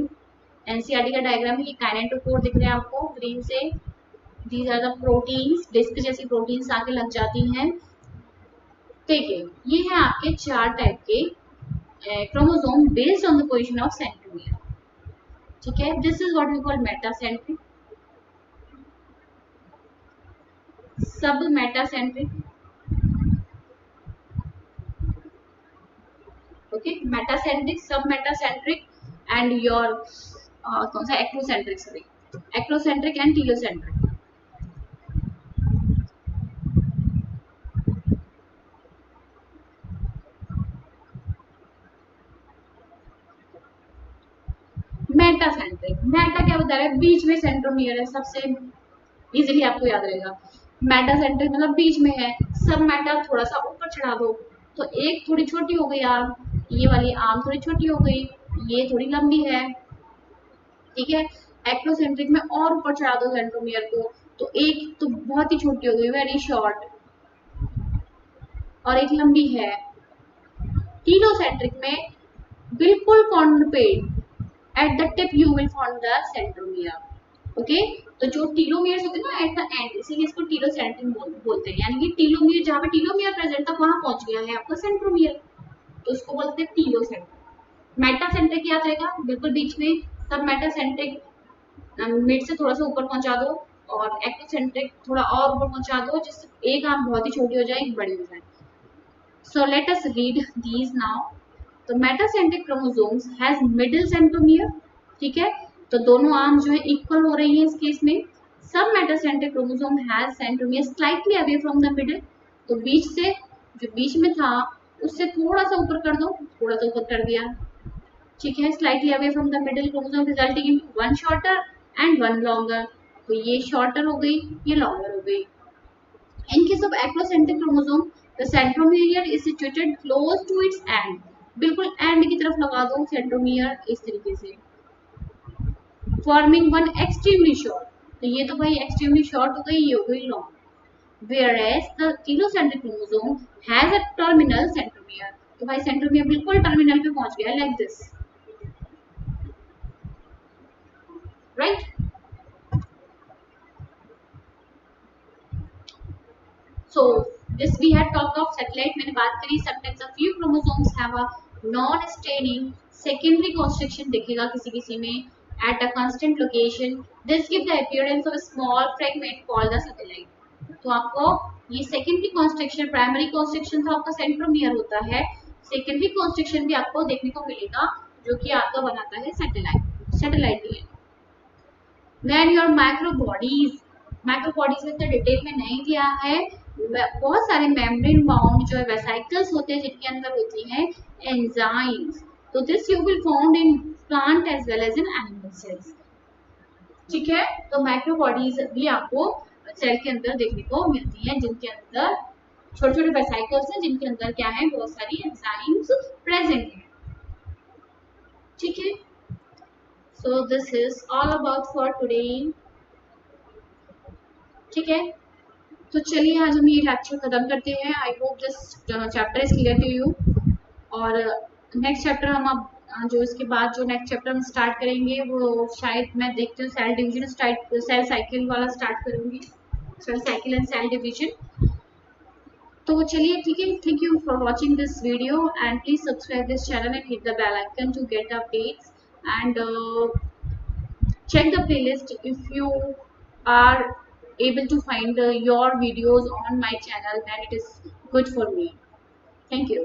एनसीईआरटी का डायग्राम है, ये काइनेटोकोर दिख रहे हैं आपको ग्रीन से, these are the proteins, disc जैसी प्रोटीन्स आके लग जाती हैं, ठीक है। ये है आपके 4 टाइप के chromosome based on the position of centromere, ठीक है। This is what we call metacentric, submetacentric, okay, metacentric, submetacentric and your कौन सा acrocentric, sorry acrocentric and telocentric. Metacentric, meta क्या बता रहा है, बीच में सेंट्रोमियर है, सबसे इजीली आपको याद रहेगा। मेटासेंट्रिक मतलब बीच में है, सब मेटा थोड़ा सा ऊपर चढ़ा दो, तो एक थोड़ी छोटी हो गई आर्म, ये वाली आर्म थोड़ी छोटी हो गई, ये थोड़ी लंबी है, ठीक है। एक्रोसेंट्रिक में और ऊपर चढ़ा दो सेंट्रोमियर को, तो एक तो बहुत ही छोटी हो गई, वेरी शॉर्ट, और एक लंबी है। टीलोसेंट्रिक में बिल्कुल कॉन्पेड, at the tip you will found the centromere. Okay, तो जो टीलोमियर्स होते हैं ना एट द एंड, इसीलिए इसको टीलोसेंट्रिन बोलते हैं, यानी कि टीलोमियर जहाँ पे टीलोमियर प्रेजेंट था वहां पहुंच गया है आपका सेंट्रोमियर, तो उसको बोलते हैं टीलोसेंट्रिक। मेटासेंट्रिक याद रहेगा बिल्कुल बीच में, सब मेटासेंट्रिक मिड से थोड़ा सा ऊपर पहुंचा दो, और एक्टोसेंट्रिक थोड़ा और ऊपर पहुंचा दो, जिससे एक आर्म बहुत ही छोटी हो जाए, एक बड़ी हो जाए। So let us read these now. तो metacentric chromosomes has middle centromere, ठीक है, तो दोनों आर्म जो है इक्वल हो रही है इस केस में। सब metacentric chromosome has centromere slightly away from the middle, तो बीच से, जो बीच में था उससे थोड़ा सा ऊपर कर दो, थोड़ा सा ऊपर कर दिया, ठीक है, slightly away from the middle chromosome resulting in one shorter and one longer, तो ये शॉर्टर हो गई, ये लॉन्गर हो गई। In case of acrocentric chromosome, the centromere is situated close to its end. बिल्कुल एंड की तरफ लगा दो सेंट्रोमियर इस तरीके से, फॉर्मिंग वन एक्सट्रीमली शॉर्ट, तो ये तो भाई एक्सट्रीमली शॉर्ट हो गई, ये हो गई long. Whereas the telocentric chromosome has a terminal centromere, तो भाई सेंट्रोमियर बिल्कुल टर्मिनल पे पहुंच गया, like this, right? So this we had talked of satellite, मैंने बात करी, sometimes a few chromosomes have a non-staining secondary constriction दिखेगा किसी किसी में at a constant location, this give the appearance of a small fragment called the satellite। तो आपको ये secondary constriction, primary constriction तो आपका centromere होता है, secondary constriction भी आपको देखने को मिलेगा जो कि आपका बनाता है satellite DNA। Then your microbodies, microbodies में तो डिटेल में नहीं दिया है, बहुत सारे मेम्ब्रेन बाउंड जो है वेसिकल्स होते हैं जिनके अंदर होती हैं एंजाइम्स, तो this you will found in plant as well as in animal cells, ठीक है। तो माइक्रोबॉडीज भी आपको सेल के अंदर देखने को मिलती हैं जिनके अंदर छोटे छोटे वेसिकल्स हैं जिनके अंदर क्या है, बहुत सारी एंजाइम्स प्रेजेंट है, ठीक है। So this is all about for today, ठीक है। तो चलिए आज हम ये लेक्चर खत्म करते हैं। I hope this chapter is clear to you, और नेक्स्ट चैप्टर हम अब जो इसके बाद जो नेक्स्ट चैप्टर हम स्टार्ट करेंगे वो शायद मैं देखती हूँ सेल डिवीजन सेल साइकिल वाला स्टार्ट करूँगी, cell cycle and cell division. तो चलिए ठीक है, thank you for watching this video and please subscribe this channel and hit the bell icon to get updates and check the playlist if you are able to find your videos on my channel, then it is good for me. Thank you.